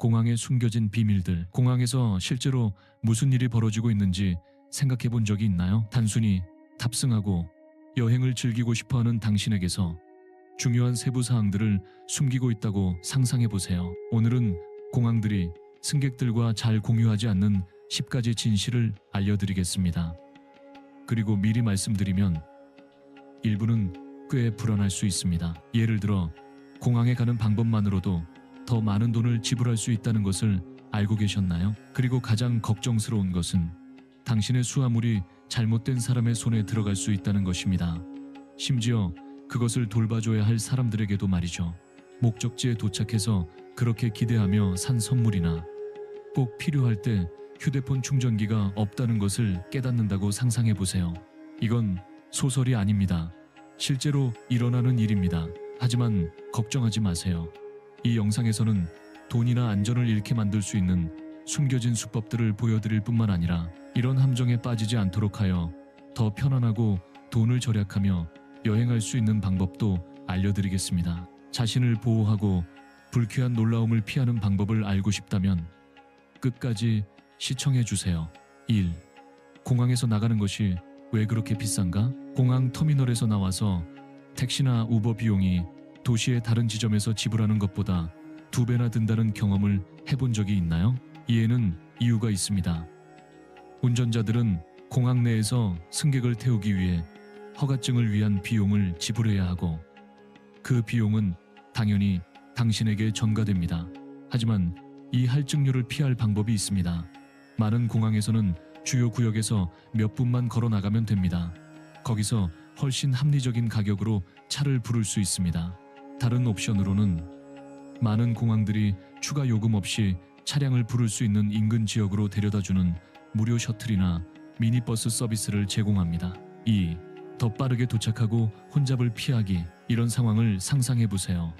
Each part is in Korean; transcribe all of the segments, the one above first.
공항에 숨겨진 비밀들. 공항에서 실제로 무슨 일이 벌어지고 있는지 생각해 본 적이 있나요? 단순히 탑승하고 여행을 즐기고 싶어하는 당신에게서 중요한 세부 사항들을 숨기고 있다고 상상해 보세요. 오늘은 공항들이 승객들과 잘 공유하지 않는 10가지 진실을 알려드리겠습니다. 그리고 미리 말씀드리면 일부는 꽤 불안할 수 있습니다. 예를 들어 공항에 가는 방법만으로도 더 많은 돈을 지불할 수 있다는 것을 알고 계셨나요? 그리고 가장 걱정스러운 것은 당신의 수화물이 잘못된 사람의 손에 들어갈 수 있다는 것입니다. 심지어 그것을 돌봐줘야 할 사람들에게도 말이죠. 목적지에 도착해서 그렇게 기대하며 산 선물이나 꼭 필요할 때 휴대폰 충전기가 없다는 것을 깨닫는다고 상상해 보세요. 이건 소설이 아닙니다. 실제로 일어나는 일입니다. 하지만 걱정하지 마세요. 이 영상에서는 돈이나 안전을 잃게 만들 수 있는 숨겨진 수법들을 보여드릴 뿐만 아니라 이런 함정에 빠지지 않도록 하여 더 편안하고 돈을 절약하며 여행할 수 있는 방법도 알려드리겠습니다. 자신을 보호하고 불쾌한 놀라움을 피하는 방법을 알고 싶다면 끝까지 시청해주세요. 1. 공항에서 나가는 것이 왜 그렇게 비싼가? 공항 터미널에서 나와서 택시나 우버 비용이 도시의 다른 지점에서 지불하는 것보다 2배나 든다는 경험을 해본 적이 있나요? 이에는 이유가 있습니다. 운전자들은 공항 내에서 승객을 태우기 위해 허가증을 위한 비용을 지불해야 하고 그 비용은 당연히 당신에게 전가됩니다. 하지만 이 할증료를 피할 방법이 있습니다. 많은 공항에서는 주요 구역에서 몇 분만 걸어 나가면 됩니다. 거기서 훨씬 합리적인 가격으로 차를 부를 수 있습니다. 다른 옵션으로는 많은 공항들이 추가 요금 없이 차량을 부를 수 있는 인근 지역으로 데려다주는 무료 셔틀이나 미니버스 서비스를 제공합니다. 2. 더 빠르게 도착하고 혼잡을 피하기. 이런 상황을 상상해 보세요.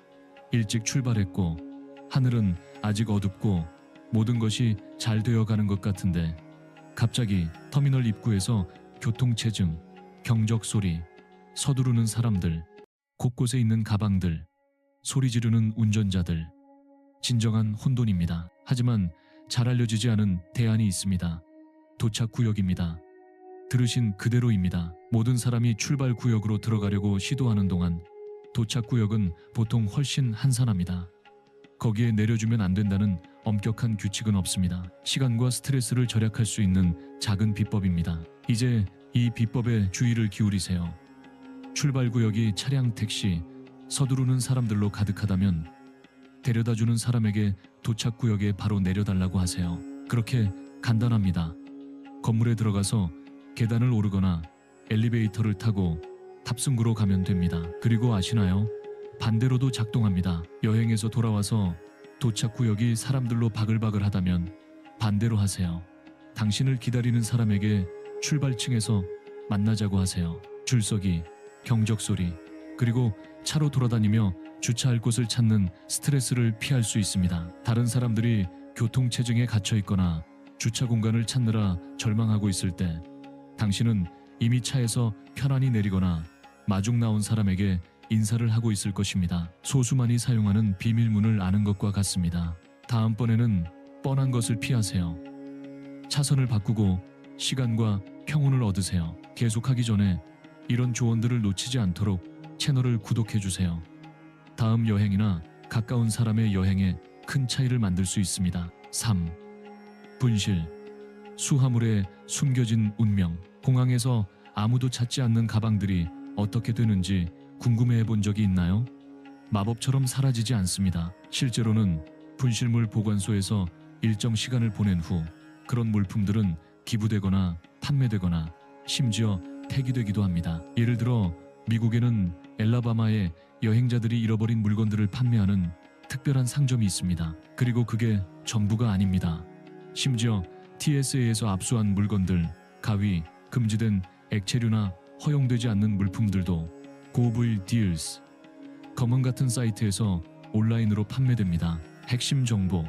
일찍 출발했고 하늘은 아직 어둡고 모든 것이 잘 되어가는 것 같은데 갑자기 터미널 입구에서 교통체증, 경적 소리, 서두르는 사람들, 곳곳에 있는 가방들, 소리 지르는 운전자들. 진정한 혼돈입니다. 하지만 잘 알려지지 않은 대안이 있습니다. 도착 구역입니다. 들으신 그대로입니다. 모든 사람이 출발 구역으로 들어가려고 시도하는 동안 도착 구역은 보통 훨씬 한산합니다. 거기에 내려주면 안 된다는 엄격한 규칙은 없습니다. 시간과 스트레스를 절약할 수 있는 작은 비법입니다. 이제 이 비법에 주의를 기울이세요. 출발 구역이 차량, 택시, 서두르는 사람들로 가득하다면 데려다주는 사람에게 도착 구역에 바로 내려달라고 하세요. 그렇게 간단합니다. 건물에 들어가서 계단을 오르거나 엘리베이터를 타고 탑승구로 가면 됩니다. 그리고 아시나요? 반대로도 작동합니다. 여행에서 돌아와서 도착 구역이 사람들로 바글바글하다면 반대로 하세요. 당신을 기다리는 사람에게 출발층에서 만나자고 하세요. 줄서기, 경적 소리, 그리고 차로 돌아다니며 주차할 곳을 찾는 스트레스를 피할 수 있습니다. 다른 사람들이 교통체증에 갇혀 있거나 주차 공간을 찾느라 절망하고 있을 때 당신은 이미 차에서 편안히 내리거나 마중 나온 사람에게 인사를 하고 있을 것입니다. 소수만이 사용하는 비밀문을 아는 것과 같습니다. 다음번에는 뻔한 것을 피하세요. 차선을 바꾸고 시간과 평온을 얻으세요. 계속하기 전에 이런 조언들을 놓치지 않도록 채널을 구독해주세요. 다음 여행이나 가까운 사람의 여행에 큰 차이를 만들 수 있습니다. 3. 분실. 수화물에 숨겨진 운명. 공항에서 아무도 찾지 않는 가방들이 어떻게 되는지 궁금해해 본 적이 있나요? 마법처럼 사라지지 않습니다. 실제로는 분실물 보관소에서 일정 시간을 보낸 후 그런 물품들은 기부되거나 판매되거나 심지어 폐기되기도 합니다. 예를 들어 미국에는 엘라바마에 여행자들이 잃어버린 물건들을 판매하는 특별한 상점이 있습니다. 그리고 그게 전부가 아닙니다. 심지어 TSA에서 압수한 물건들, 가위, 금지된 액체류나 허용되지 않는 물품들도 고부일 딜스, 검은 같은 사이트에서 온라인으로 판매됩니다. 핵심 정보.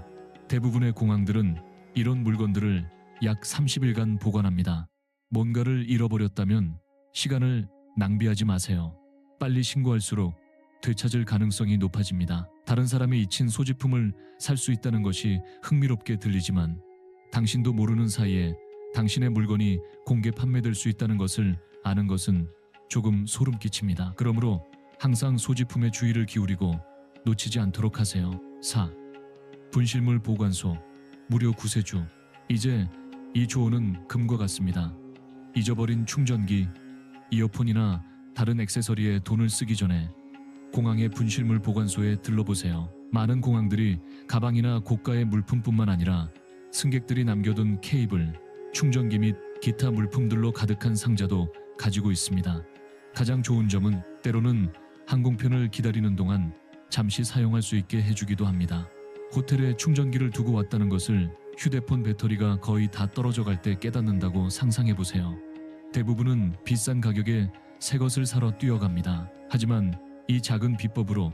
대부분의 공항들은 이런 물건들을 약 30일간 보관합니다. 뭔가를 잃어버렸다면 시간을 낭비하지 마세요. 빨리 신고할수록 되찾을 가능성이 높아집니다. 다른 사람의 잊힌 소지품을 살 수 있다는 것이 흥미롭게 들리지만 당신도 모르는 사이에 당신의 물건이 공개 판매될 수 있다는 것을 아는 것은 조금 소름 끼칩니다. 그러므로 항상 소지품에 주의를 기울이고 놓치지 않도록 하세요. 4. 분실물 보관소, 무료 구세주. 이제 이 조언은 금과 같습니다. 잊어버린 충전기, 이어폰이나 다른 액세서리에 돈을 쓰기 전에 공항의 분실물 보관소에 들러보세요. 많은 공항들이 가방이나 고가의 물품뿐만 아니라 승객들이 남겨둔 케이블, 충전기 및 기타 물품들로 가득한 상자도 가지고 있습니다. 가장 좋은 점은 때로는 항공편을 기다리는 동안 잠시 사용할 수 있게 해주기도 합니다. 호텔에 충전기를 두고 왔다는 것을 휴대폰 배터리가 거의 다 떨어져 갈 때 깨닫는다고 상상해보세요. 대부분은 비싼 가격에 새 것을 사러 뛰어갑니다. 하지만 이 작은 비법으로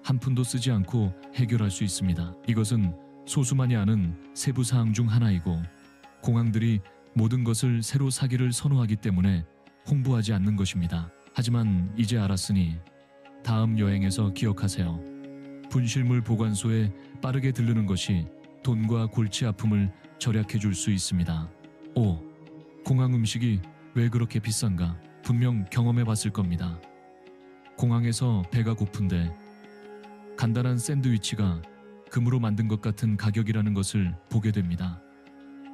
한 푼도 쓰지 않고 해결할 수 있습니다. 이것은 소수만이 아는 세부 사항 중 하나이고 공항들이 모든 것을 새로 사기를 선호하기 때문에 홍보하지 않는 것입니다. 하지만 이제 알았으니 다음 여행에서 기억하세요. 분실물 보관소에 빠르게 들르는 것이 돈과 골치 아픔을 절약해 줄 수 있습니다. 5. 공항 음식이 왜 그렇게 비싼가? 분명 경험해 봤을 겁니다. 공항에서 배가 고픈데 간단한 샌드위치가 금으로 만든 것 같은 가격이라는 것을 보게 됩니다.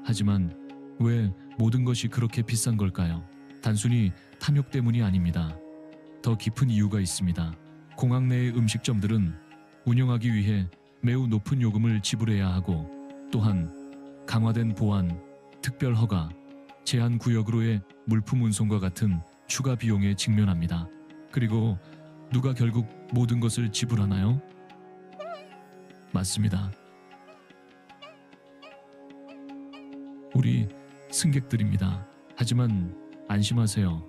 하지만 왜 모든 것이 그렇게 비싼 걸까요? 단순히 탐욕 때문이 아닙니다. 더 깊은 이유가 있습니다. 공항 내의 음식점들은 운영하기 위해 매우 높은 요금을 지불해야 하고 또한 강화된 보안, 특별 허가, 제한 구역으로의 물품 운송과 같은 추가 비용에 직면합니다. 그리고 누가 결국 모든 것을 지불하나요? 맞습니다. 우리 승객들입니다. 하지만 안심하세요.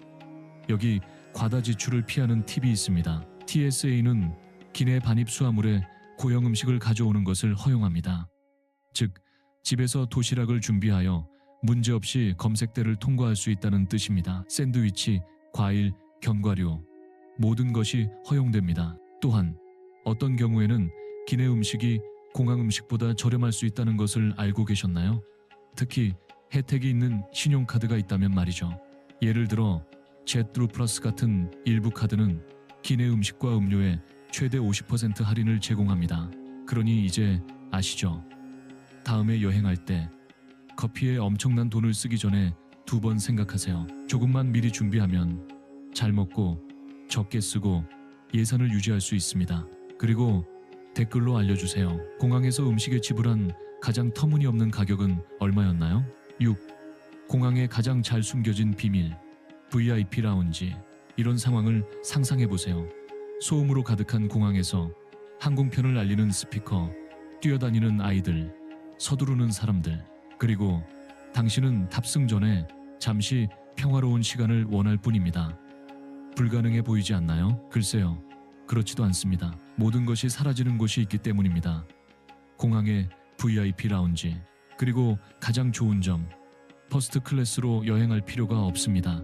여기 과다 지출을 피하는 팁이 있습니다. TSA는 기내 반입 수화물에 고형 음식을 가져오는 것을 허용합니다. 즉, 집에서 도시락을 준비하여 문제없이 검색대를 통과할 수 있다는 뜻입니다. 샌드위치, 과일, 견과류, 모든 것이 허용됩니다. 또한 어떤 경우에는 기내 음식이 공항 음식보다 저렴할 수 있다는 것을 알고 계셨나요? 특히 혜택이 있는 신용카드가 있다면 말이죠. 예를 들어 제트루 플러스 같은 일부 카드는 기내 음식과 음료에 최대 50% 할인을 제공합니다. 그러니 이제 아시죠? 다음에 여행할 때 커피에 엄청난 돈을 쓰기 전에 2번 생각하세요. 조금만 미리 준비하면 잘 먹고 적게 쓰고 예산을 유지할 수 있습니다. 그리고 댓글로 알려주세요. 공항에서 음식에 지불한 가장 터무니없는 가격은 얼마였나요? 6. 공항에 가장 잘 숨겨진 비밀, VIP 라운지. 이런 상황을 상상해보세요. 소음으로 가득한 공항에서 항공편을 알리는 스피커, 뛰어다니는 아이들, 서두르는 사람들, 그리고 당신은 탑승 전에 잠시 평화로운 시간을 원할 뿐입니다. 불가능해 보이지 않나요? 글쎄요, 그렇지도 않습니다. 모든 것이 사라지는 곳이 있기 때문입니다. 공항의 VIP 라운지. 그리고 가장 좋은 점, 퍼스트 클래스로 여행할 필요가 없습니다.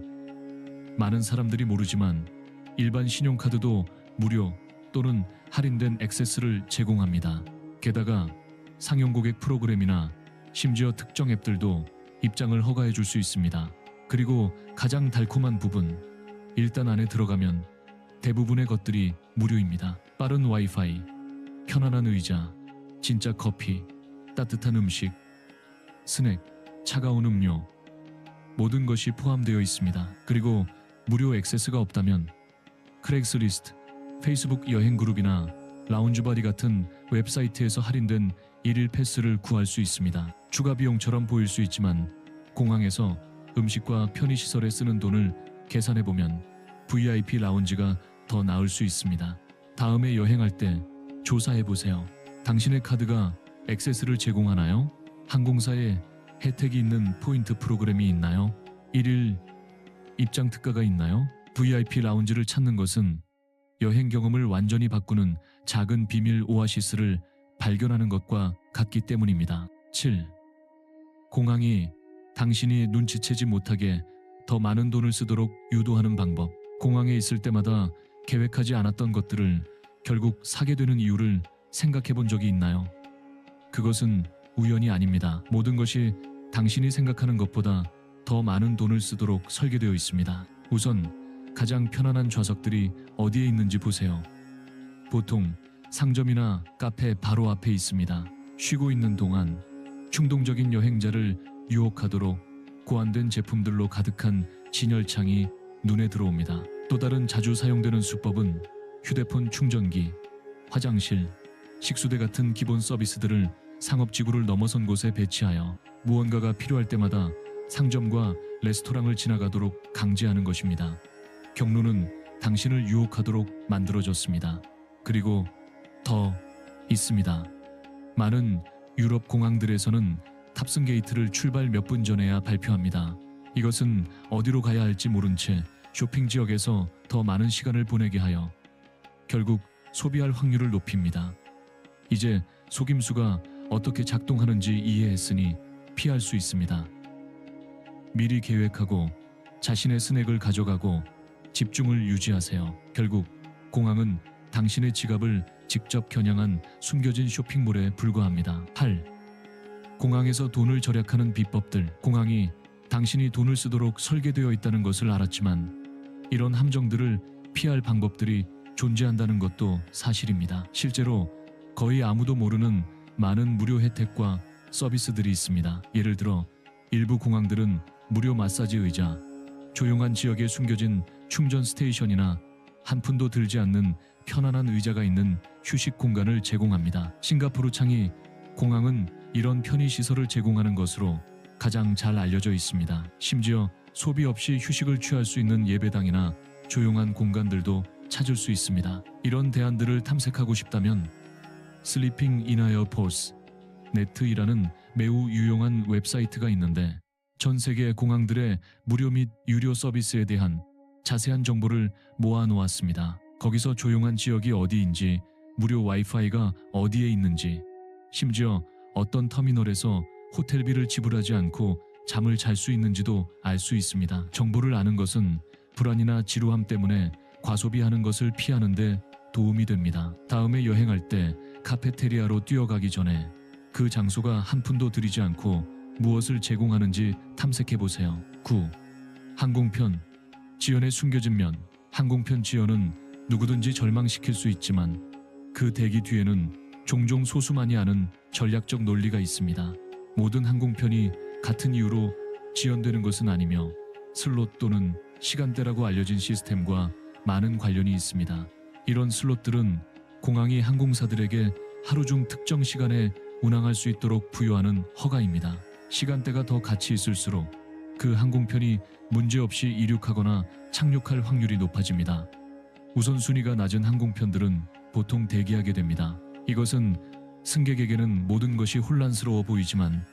많은 사람들이 모르지만 일반 신용카드도 무료 또는 할인된 액세스를 제공합니다. 게다가 상용 고객 프로그램이나 심지어 특정 앱들도 입장을 허가해 줄 수 있습니다. 그리고 가장 달콤한 부분, 일단 안에 들어가면 대부분의 것들이 무료입니다. 빠른 와이파이, 편안한 의자, 진짜 커피, 따뜻한 음식, 스낵, 차가운 음료, 모든 것이 포함되어 있습니다. 그리고 무료 액세스가 없다면 크랙스리스트, 페이스북 여행 그룹이나 라운지바디 같은 웹사이트에서 할인된 일일 패스를 구할 수 있습니다. 추가 비용처럼 보일 수 있지만 공항에서 음식과 편의시설에 쓰는 돈을 계산해보면 VIP 라운지가 더 나을 수 있습니다. 다음에 여행할 때 조사해보세요. 당신의 카드가 액세스를 제공하나요? 항공사에 혜택이 있는 포인트 프로그램이 있나요? 1일 입장 특가가 있나요? VIP 라운지를 찾는 것은 여행 경험을 완전히 바꾸는 작은 비밀 오아시스를 발견하는 것과 같기 때문입니다. 7. 공항이 당신이 눈치채지 못하게 더 많은 돈을 쓰도록 유도하는 방법. 공항에 있을 때마다 계획하지 않았던 것들을 결국 사게 되는 이유를 생각해 본 적이 있나요? 그것은 우연이 아닙니다. 모든 것이 당신이 생각하는 것보다 더 많은 돈을 쓰도록 설계되어 있습니다. 우선 가장 편안한 좌석들이 어디에 있는지 보세요. 보통 상점이나 카페 바로 앞에 있습니다. 쉬고 있는 동안 충동적인 여행자를 유혹하도록 고안된 제품들로 가득한 진열창이 눈에 들어옵니다. 또 다른 자주 사용되는 수법은 휴대폰 충전기, 화장실, 식수대 같은 기본 서비스들을 상업지구를 넘어선 곳에 배치하여 무언가가 필요할 때마다 상점과 레스토랑을 지나가도록 강제하는 것입니다. 경로는 당신을 유혹하도록 만들어졌습니다. 그리고 더 있습니다. 많은 유럽 공항들에서는 탑승 게이트를 출발 몇 분 전에야 발표합니다. 이것은 어디로 가야 할지 모른 채 쇼핑 지역에서 더 많은 시간을 보내게 하여 결국 소비할 확률을 높입니다. 이제 속임수가 어떻게 작동하는지 이해했으니 피할 수 있습니다. 미리 계획하고 자신의 스낵을 가져가고 집중을 유지하세요. 결국 공항은 당신의 지갑을 직접 겨냥한 숨겨진 쇼핑몰에 불과합니다. 8. 공항에서 돈을 절약하는 비법들. 공항이 당신이 돈을 쓰도록 설계되어 있다는 것을 알았지만 이런 함정들을 피할 방법들이 존재한다는 것도 사실입니다. 실제로 거의 아무도 모르는 많은 무료 혜택과 서비스들이 있습니다. 예를 들어 일부 공항들은 무료 마사지 의자, 조용한 지역에 숨겨진 충전 스테이션이나 한 푼도 들지 않는 편안한 의자가 있는 휴식 공간을 제공합니다. 싱가포르 창이 공항은 이런 편의시설을 제공하는 것으로 가장 잘 알려져 있습니다. 심지어 소비 없이 휴식을 취할 수 있는 예배당이나 조용한 공간들도 찾을 수 있습니다. 이런 대안들을 탐색하고 싶다면 Sleeping in Airports 네트이라는 매우 유용한 웹사이트가 있는데 전 세계 공항들의 무료 및 유료 서비스에 대한 자세한 정보를 모아 놓았습니다. 거기서 조용한 지역이 어디인지, 무료 와이파이가 어디에 있는지, 심지어 어떤 터미널에서 호텔비를 지불하지 않고 잠을 잘 수 있는지도 알 수 있습니다. 정보를 아는 것은 불안이나 지루함 때문에 과소비하는 것을 피하는 데 도움이 됩니다. 다음에 여행할 때 카페테리아로 뛰어가기 전에 그 장소가 한 푼도 들이지 않고 무엇을 제공하는지 탐색해 보세요. 9. 항공편 지연의 숨겨진 면. 항공편 지연은 누구든지 절망시킬 수 있지만 그 대기 뒤에는 종종 소수만이 아는 전략적 논리가 있습니다. 모든 항공편이 같은 이유로 지연되는 것은 아니며 슬롯 또는 시간대라고 알려진 시스템과 많은 관련이 있습니다. 이런 슬롯들은 공항이 항공사들에게 하루 중 특정 시간에 운항할 수 있도록 부여하는 허가입니다. 시간대가 더 같이 있을수록 그 항공편이 문제없이 이륙하거나 착륙할 확률이 높아집니다. 우선순위가 낮은 항공편들은 보통 대기하게 됩니다. 이것은 승객에게는 모든 것이 혼란스러워 보이지만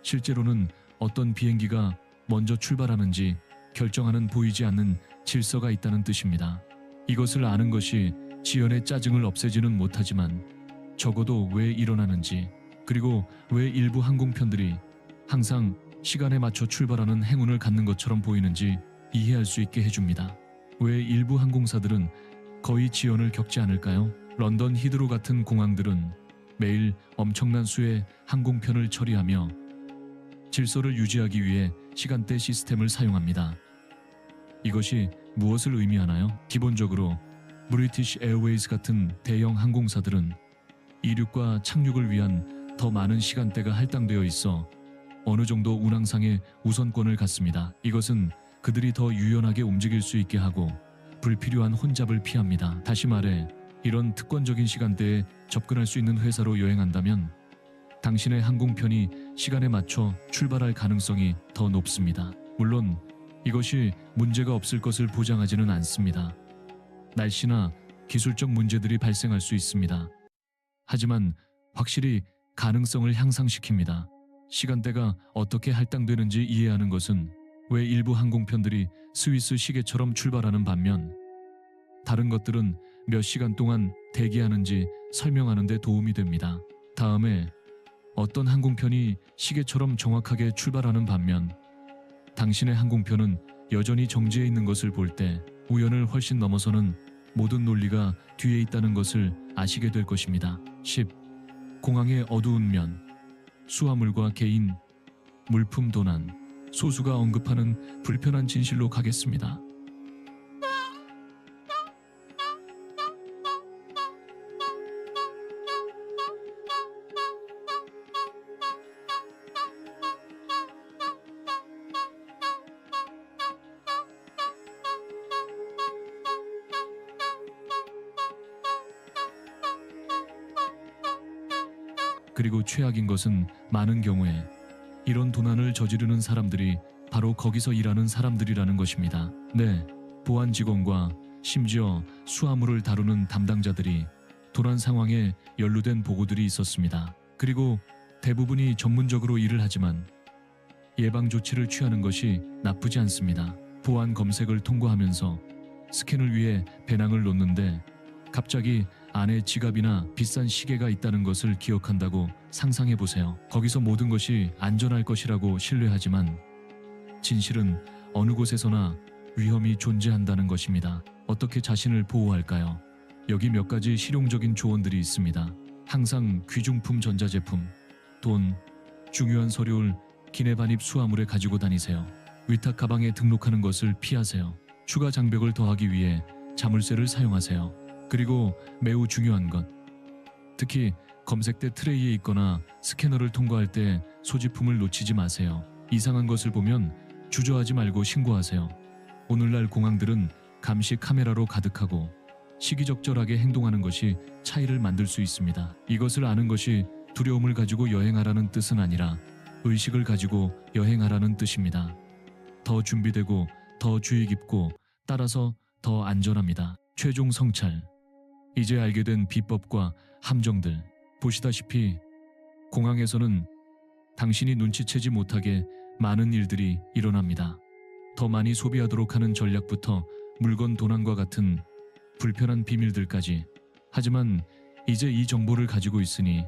실제로는 어떤 비행기가 먼저 출발하는지 결정하는 보이지 않는 질서가 있다는 뜻입니다. 이것을 아는 것이 지연의 짜증을 없애지는 못하지만 적어도 왜 일어나는지, 그리고 왜 일부 항공편들이 항상 시간에 맞춰 출발하는 행운을 갖는 것처럼 보이는지 이해할 수 있게 해줍니다. 왜 일부 항공사들은 거의 지연을 겪지 않을까요? 런던 히드로 같은 공항들은 매일 엄청난 수의 항공편을 처리하며 질서를 유지하기 위해 시간대 시스템을 사용합니다. 이것이 무엇을 의미하나요? 기본적으로 브리티시 에어웨이즈 같은 대형 항공사들은 이륙과 착륙을 위한 더 많은 시간대가 할당되어 있어 어느 정도 운항상의 우선권을 갖습니다. 이것은 그들이 더 유연하게 움직일 수 있게 하고 불필요한 혼잡을 피합니다. 다시 말해 이런 특권적인 시간대에 접근할 수 있는 회사로 여행한다면 당신의 항공편이 시간에 맞춰 출발할 가능성이 더 높습니다. 물론 이것이 문제가 없을 것을 보장하지는 않습니다. 날씨나 기술적 문제들이 발생할 수 있습니다. 하지만 확실히 가능성을 향상시킵니다. 시간대가 어떻게 할당되는지 이해하는 것은 왜 일부 항공편들이 스위스 시계처럼 출발하는 반면 다른 것들은 몇 시간 동안 대기하는지 설명하는 데 도움이 됩니다. 다음에 어떤 항공편이 시계처럼 정확하게 출발하는 반면 당신의 항공편은 여전히 정지해 있는 것을 볼 때 우연을 훨씬 넘어서는 모든 논리가 뒤에 있다는 것을 아시게 될 것입니다. 10. 공항의 어두운 면. 수화물과 개인, 물품 도난. 소수가 언급하는 불편한 진실로 가겠습니다. 그리고 최악인 것은 많은 경우에 이런 도난을 저지르는 사람들이 바로 거기서 일하는 사람들이라는 것입니다. 네, 보안 직원과 심지어 수화물을 다루는 담당자들이 도난 상황에 연루된 보고들이 있었습니다. 그리고 대부분이 전문적으로 일을 하지만 예방 조치를 취하는 것이 나쁘지 않습니다. 보안 검색을 통과하면서 스캔을 위해 배낭을 놓는데 갑자기 안에 지갑이나 비싼 시계가 있다는 것을 기억한다고 상상해 보세요. 거기서 모든 것이 안전할 것이라고 신뢰하지만 진실은 어느 곳에서나 위험이 존재한다는 것입니다. 어떻게 자신을 보호할까요? 여기 몇 가지 실용적인 조언들이 있습니다. 항상 귀중품 전자제품, 돈, 중요한 서류를 기내 반입 수화물에 가지고 다니세요. 위탁 가방에 등록하는 것을 피하세요. 추가 장벽을 더하기 위해 자물쇠를 사용하세요. 그리고 매우 중요한 것, 특히 검색대 트레이에 있거나 스캐너를 통과할 때 소지품을 놓치지 마세요. 이상한 것을 보면 주저하지 말고 신고하세요. 오늘날 공항들은 감시 카메라로 가득하고 시기적절하게 행동하는 것이 차이를 만들 수 있습니다. 이것을 아는 것이 두려움을 가지고 여행하라는 뜻은 아니라 의식을 가지고 여행하라는 뜻입니다. 더 준비되고 더 주의 깊고 따라서 더 안전합니다. 최종 성찰. 이제 알게 된 비법과 함정들. 보시다시피 공항에서는 당신이 눈치채지 못하게 많은 일들이 일어납니다. 더 많이 소비하도록 하는 전략부터 물건 도난과 같은 불편한 비밀들까지. 하지만 이제 이 정보를 가지고 있으니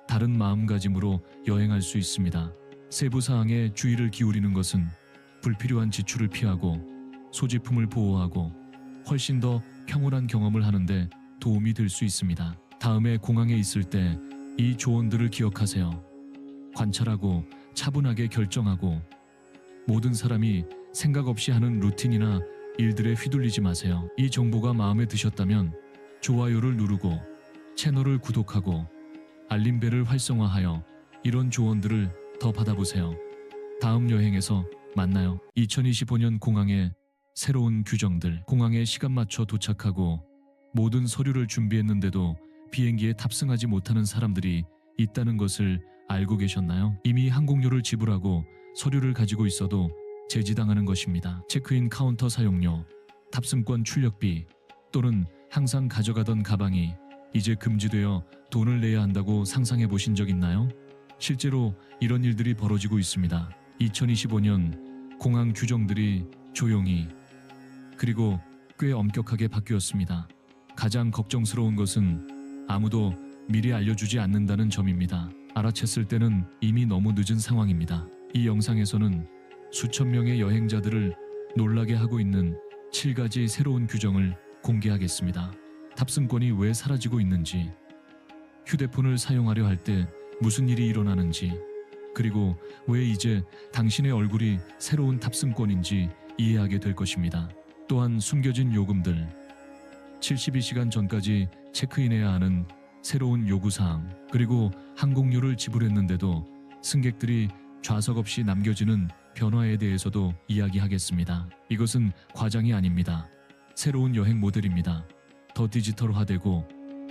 다른 마음가짐으로 여행할 수 있습니다. 세부 사항에 주의를 기울이는 것은 불필요한 지출을 피하고 소지품을 보호하고 훨씬 더 평온한 경험을 하는데 도움이 될 수 있습니다. 다음에 공항에 있을 때 이 조언들을 기억하세요. 관찰하고 차분하게 결정하고 모든 사람이 생각 없이 하는 루틴이나 일들에 휘둘리지 마세요. 이 정보가 마음에 드셨다면 좋아요를 누르고 채널을 구독하고 알림벨을 활성화하여 이런 조언들을 더 받아보세요. 다음 여행에서 만나요. 2025년 공항의 새로운 규정들. 공항에 시간 맞춰 도착하고 모든 서류를 준비했는데도 비행기에 탑승하지 못하는 사람들이 있다는 것을 알고 계셨나요? 이미 항공료를 지불하고 서류를 가지고 있어도 제지당하는 것입니다. 체크인 카운터 사용료, 탑승권 출력비 또는 항상 가져가던 가방이 이제 금지되어 돈을 내야 한다고 상상해 보신 적 있나요? 실제로 이런 일들이 벌어지고 있습니다. 2025년 공항 규정들이 조용히 그리고 꽤 엄격하게 바뀌었습니다. 가장 걱정스러운 것은 아무도 미리 알려주지 않는다는 점입니다. 알아챘을 때는 이미 너무 늦은 상황입니다. 이 영상에서는 수천 명의 여행자들을 놀라게 하고 있는 7가지 새로운 규정을 공개하겠습니다. 탑승권이 왜 사라지고 있는지, 휴대폰을 사용하려 할 때 무슨 일이 일어나는지, 그리고 왜 이제 당신의 얼굴이 새로운 탑승권인지 이해하게 될 것입니다. 또한 숨겨진 요금들, 72시간 전까지 체크인해야 하는 새로운 요구사항, 그리고 항공료를 지불했는데도 승객들이 좌석 없이 남겨지는 변화에 대해서도 이야기하겠습니다. 이것은 과장이 아닙니다. 새로운 여행 모델입니다. 더 디지털화되고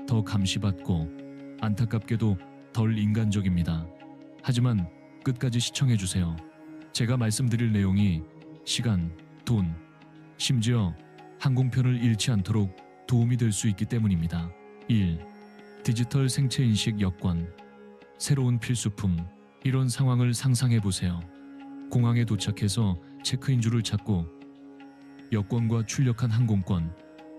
더 감시받고 안타깝게도 덜 인간적입니다. 하지만 끝까지 시청해주세요. 제가 말씀드릴 내용이 시간, 돈, 심지어 항공편을 잃지 않도록 도움이 될 수 있기 때문입니다. 1. 디지털 생체인식 여권. 새로운 필수품. 이런 상황을 상상해 보세요. 공항에 도착해서 체크인줄을 찾고 여권과 출력한 항공권,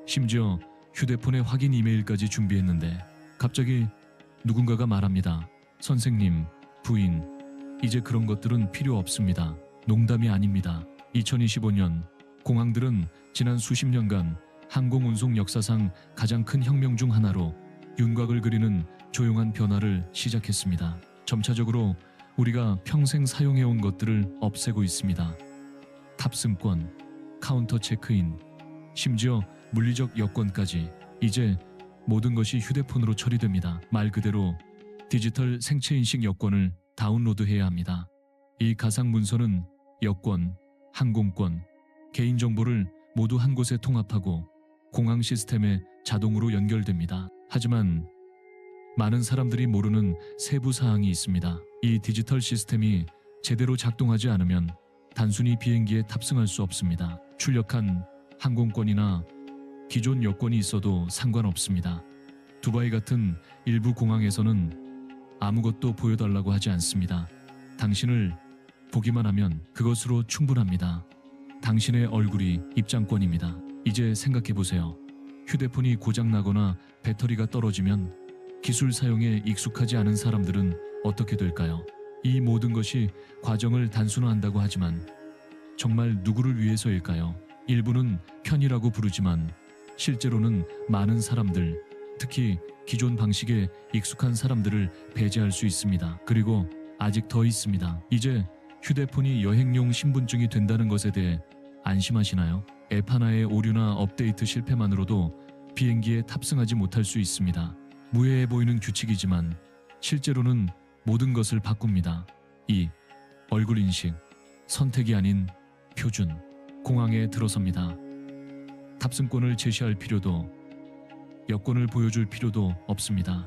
심지어 휴대폰의 확인 이메일까지 준비했는데 갑자기 누군가가 말합니다. 선생님, 부인, 이제 그런 것들은 필요 없습니다. 농담이 아닙니다. 2025년 공항들은 지난 수십 년간 항공운송 역사상 가장 큰 혁명 중 하나로 윤곽을 그리는 조용한 변화를 시작했습니다. 점차적으로 우리가 평생 사용해온 것들을 없애고 있습니다. 탑승권, 카운터 체크인, 심지어 물리적 여권까지 이제 모든 것이 휴대폰으로 처리됩니다. 말 그대로 디지털 생체인식 여권을 다운로드해야 합니다. 이 가상 문서는 여권, 항공권, 개인정보를 모두 한 곳에 통합하고 공항 시스템에 자동으로 연결됩니다. 하지만 많은 사람들이 모르는 세부 사항이 있습니다. 이 디지털 시스템이 제대로 작동하지 않으면 단순히 비행기에 탑승할 수 없습니다. 출력한 항공권이나 기존 여권이 있어도 상관없습니다. 두바이 같은 일부 공항에서는 아무것도 보여달라고 하지 않습니다. 당신을 보기만 하면 그것으로 충분합니다. 당신의 얼굴이 입장권입니다. 이제 생각해보세요. 휴대폰이 고장나거나 배터리가 떨어지면 기술 사용에 익숙하지 않은 사람들은 어떻게 될까요? 이 모든 것이 과정을 단순화한다고 하지만 정말 누구를 위해서일까요? 일부는 편의라고 부르지만 실제로는 많은 사람들, 특히 기존 방식에 익숙한 사람들을 배제할 수 있습니다. 그리고 아직 더 있습니다. 이제 휴대폰이 여행용 신분증이 된다는 것에 대해 안심하시나요? 앱 하나의 오류나 업데이트 실패만으로도 비행기에 탑승하지 못할 수 있습니다. 무해해 보이는 규칙이지만 실제로는 모든 것을 바꿉니다. 2. 얼굴 인식, 선택이 아닌 표준. 공항에 들어섭니다. 탑승권을 제시할 필요도, 여권을 보여줄 필요도 없습니다.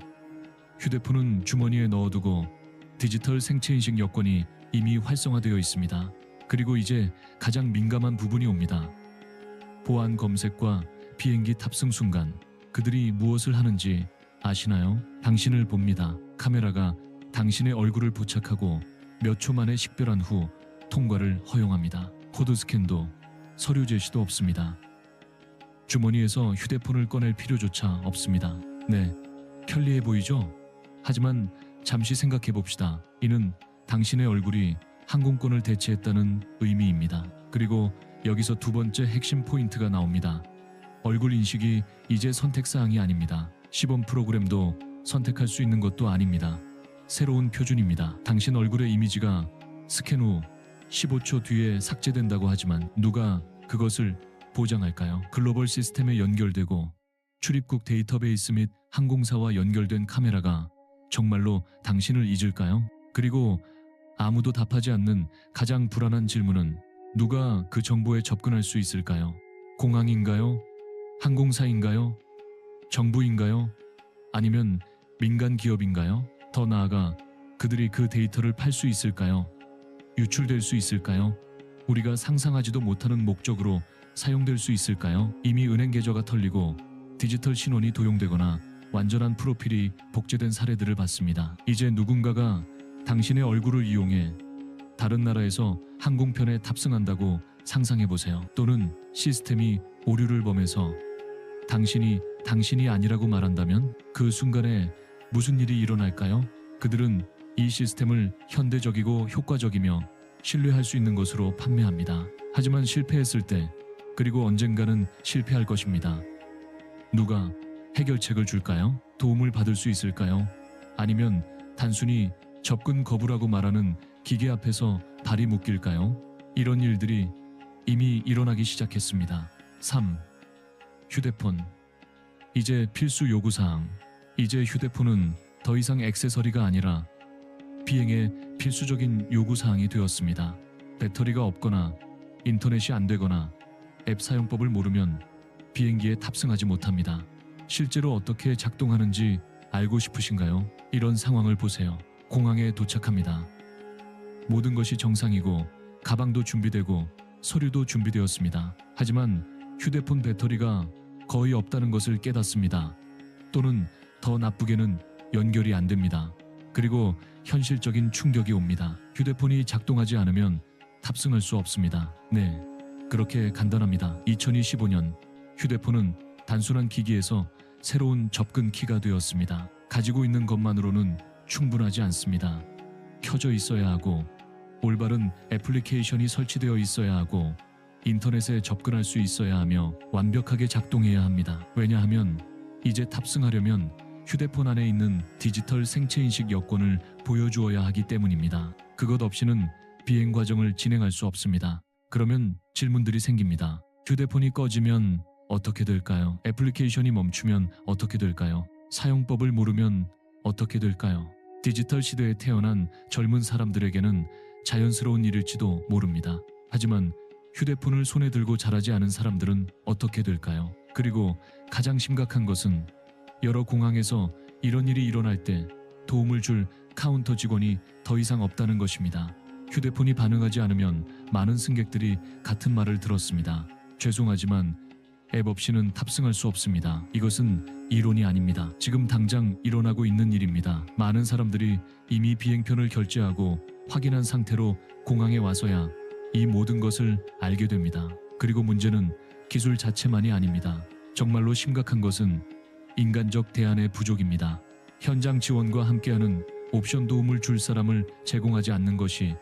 휴대폰은 주머니에 넣어두고 디지털 생체인식 여권이 이미 활성화되어 있습니다. 그리고 이제 가장 민감한 부분이 옵니다. 보안 검색과 비행기 탑승 순간 그들이 무엇을 하는지 아시나요? 당신을 봅니다. 카메라가 당신의 얼굴을 포착하고 몇 초 만에 식별한 후 통과를 허용합니다. 코드 스캔도 서류 제시도 없습니다. 주머니에서 휴대폰을 꺼낼 필요조차 없습니다. 네, 편리해 보이죠? 하지만 잠시 생각해 봅시다. 이는 당신의 얼굴이 항공권을 대체했다는 의미입니다. 그리고 여기서 두 번째 핵심 포인트가 나옵니다. 얼굴 인식이 이제 선택사항이 아닙니다. 시범 프로그램도 선택할 수 있는 것도 아닙니다. 새로운 표준입니다. 당신 얼굴의 이미지가 스캔 후 15초 뒤에 삭제된다고 하지만 누가 그것을 보장할까요? 글로벌 시스템에 연결되고 출입국 데이터베이스 및 항공사와 연결된 카메라가 정말로 당신을 잊을까요? 그리고 아무도 답하지 않는 가장 불안한 질문은 누가 그 정보에 접근할 수 있을까요? 공항인가요? 항공사인가요? 정부인가요? 아니면 민간 기업인가요? 더 나아가 그들이 그 데이터를 팔 수 있을까요? 유출될 수 있을까요? 우리가 상상하지도 못하는 목적으로 사용될 수 있을까요? 이미 은행 계좌가 털리고 디지털 신원이 도용되거나 완전한 프로필이 복제된 사례들을 봤습니다. 이제 누군가가 당신의 얼굴을 이용해 다른 나라에서 항공편에 탑승한다고 상상해보세요. 또는 시스템이 오류를 범해서 당신이 아니라고 말한다면 그 순간에 무슨 일이 일어날까요? 그들은 이 시스템을 현대적이고 효과적이며 신뢰할 수 있는 것으로 판매합니다. 하지만 실패했을 때, 그리고 언젠가는 실패할 것입니다. 누가 해결책을 줄까요? 도움을 받을 수 있을까요? 아니면 단순히 접근 거부라고 말하는 기계 앞에서 발이 묶일까요? 이런 일들이 이미 일어나기 시작했습니다. 3. 휴대폰. 이제 필수 요구사항. 이제 휴대폰은 더 이상 액세서리가 아니라 비행의 필수적인 요구사항이 되었습니다. 배터리가 없거나 인터넷이 안 되거나 앱 사용법을 모르면 비행기에 탑승하지 못합니다. 실제로 어떻게 작동하는지 알고 싶으신가요? 이런 상황을 보세요. 공항에 도착합니다. 모든 것이 정상이고 가방도 준비되고 서류도 준비되었습니다. 하지만 휴대폰 배터리가 거의 없다는 것을 깨닫습니다. 또는 더 나쁘게는 연결이 안 됩니다. 그리고 현실적인 충격이 옵니다. 휴대폰이 작동하지 않으면 탑승할 수 없습니다. 네, 그렇게 간단합니다. 2025년 휴대폰은 단순한 기기에서 새로운 접근 키가 되었습니다. 가지고 있는 것만으로는 충분하지 않습니다. 켜져 있어야 하고 올바른 애플리케이션이 설치되어 있어야 하고 인터넷에 접근할 수 있어야 하며 완벽하게 작동해야 합니다. 왜냐하면 이제 탑승하려면 휴대폰 안에 있는 디지털 생체인식 여권을 보여주어야 하기 때문입니다. 그것 없이는 비행 과정을 진행할 수 없습니다. 그러면 질문들이 생깁니다. 휴대폰이 꺼지면 어떻게 될까요? 애플리케이션이 멈추면 어떻게 될까요? 사용법을 모르면 어떻게 될까요? 디지털 시대에 태어난 젊은 사람들에게는 자연스러운 일일지도 모릅니다. 하지만 휴대폰을 손에 들고 자라지 않은 사람들은 어떻게 될까요? 그리고 가장 심각한 것은 여러 공항에서 이런 일이 일어날 때 도움을 줄 카운터 직원이 더 이상 없다는 것입니다. 휴대폰이 반응하지 않으면 많은 승객들이 같은 말을 들었습니다. 죄송하지만 앱 없이는 탑승할 수 없습니다. 이것은 이론이 아닙니다. 지금 당장 일어나고 있는 일입니다. 많은 사람들이 이미 비행편을 결제하고 확인한 상태로 공항에 와서야 이 모든 것을 알게 됩니다. 그리고 문제는 기술 자체만이 아닙니다. 정말로 심각한 것은 인간적 대안의 부족입니다. 현장 지원과 함께하는 옵션 도움을 줄 사람을 제공하지 않는 것이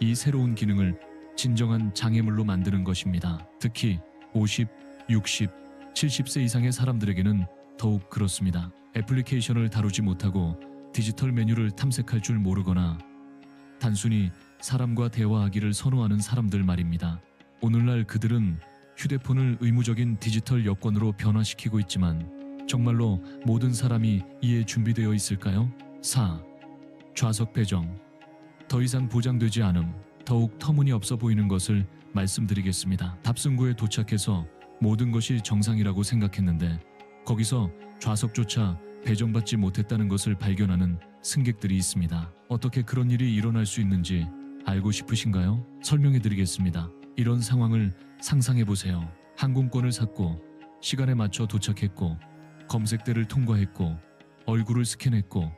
이 새로운 기능을 진정한 장애물로 만드는 것입니다. 특히 50, 60, 70세 이상의 사람들에게는 더욱 그렇습니다. 애플리케이션을 다루지 못하고 디지털 메뉴를 탐색할 줄 모르거나 단순히 사람과 대화하기를 선호하는 사람들 말입니다. 오늘날 그들은 휴대폰을 의무적인 디지털 여권으로 변화시키고 있지만 정말로 모든 사람이 이에 준비되어 있을까요? 4. 좌석 배정. 더 이상 보장되지 않음, 더욱 터무니없어 보이는 것을 말씀드리겠습니다. 탑승구에 도착해서 모든 것이 정상이라고 생각했는데 거기서 좌석조차 배정받지 못했다는 것을 발견하는 승객들이 있습니다. 어떻게 그런 일이 일어날 수 있는지 알고 싶으신가요? 설명해 드리겠습니다. 이런 상황을 상상해 보세요. 항공권을 샀고 시간에 맞춰 도착했고 검색대를 통과했고 얼굴을 스캔했고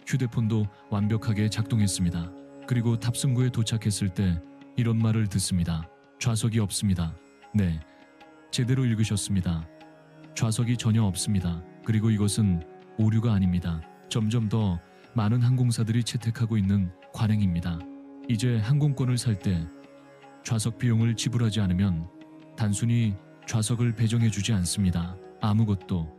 휴대폰도 완벽하게 작동했습니다. 그리고 탑승구에 도착했을 때 이런 말을 듣습니다. 좌석이 없습니다. 네, 제대로 읽으셨습니다. 좌석이 전혀 없습니다. 그리고 이것은 오류가 아닙니다. 점점 더 많은 항공사들이 채택하고 있는 관행입니다. 이제 항공권을 살 때 좌석 비용을 지불하지 않으면 단순히 좌석을 배정해 주지 않습니다. 아무것도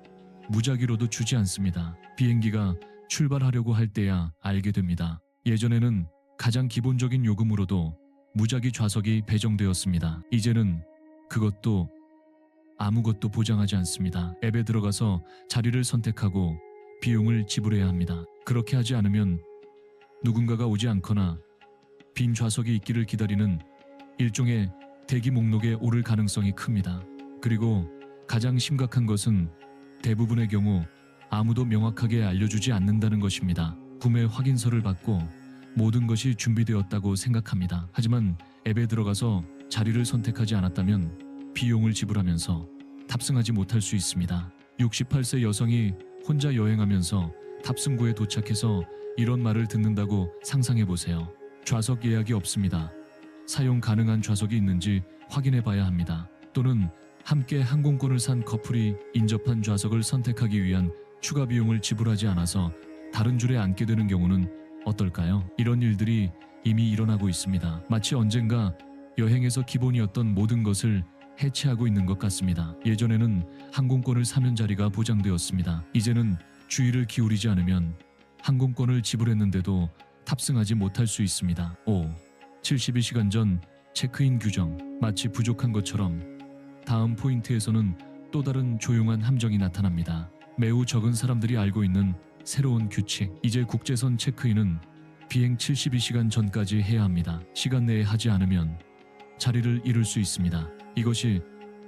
무작위로도 주지 않습니다. 비행기가 출발하려고 할 때야 알게 됩니다. 예전에는 가장 기본적인 요금으로도 무작위 좌석이 배정되었습니다. 이제는 그것도 아무것도 보장하지 않습니다. 앱에 들어가서 자리를 선택하고 비용을 지불해야 합니다. 그렇게 하지 않으면 누군가가 오지 않거나 빈 좌석이 있기를 기다리는 일종의 대기 목록에 오를 가능성이 큽니다. 그리고 가장 심각한 것은 대부분의 경우 아무도 명확하게 알려주지 않는다는 것입니다. 구매 확인서를 받고 모든 것이 준비되었다고 생각합니다. 하지만 앱에 들어가서 자리를 선택하지 않았다면 비용을 지불하면서 탑승하지 못할 수 있습니다. 68세 여성이 혼자 여행하면서 탑승구에 도착해서 이런 말을 듣는다고 상상해 보세요. 좌석 예약이 없습니다. 사용 가능한 좌석이 있는지 확인해 봐야 합니다. 또는 함께 항공권을 산 커플이 인접한 좌석을 선택하기 위한 추가 비용을 지불하지 않아서 다른 줄에 앉게 되는 경우는 어떨까요? 이런 일들이 이미 일어나고 있습니다. 마치 언젠가 여행에서 기본이었던 모든 것을 해체하고 있는 것 같습니다. 예전에는 항공권을 사면 자리가 보장되었습니다. 이제는 주의를 기울이지 않으면 항공권을 지불했는데도 탑승하지 못할 수 있습니다. 5. 72시간 전 체크인 규정. 마치 부족한 것처럼 다음 포인트에서는 또 다른 조용한 함정이 나타납니다. 매우 적은 사람들이 알고 있는 새로운 규칙. 이제 국제선 체크인은 비행 72시간 전까지 해야 합니다. 시간 내에 하지 않으면 자리를 잃을 수 있습니다. 이것이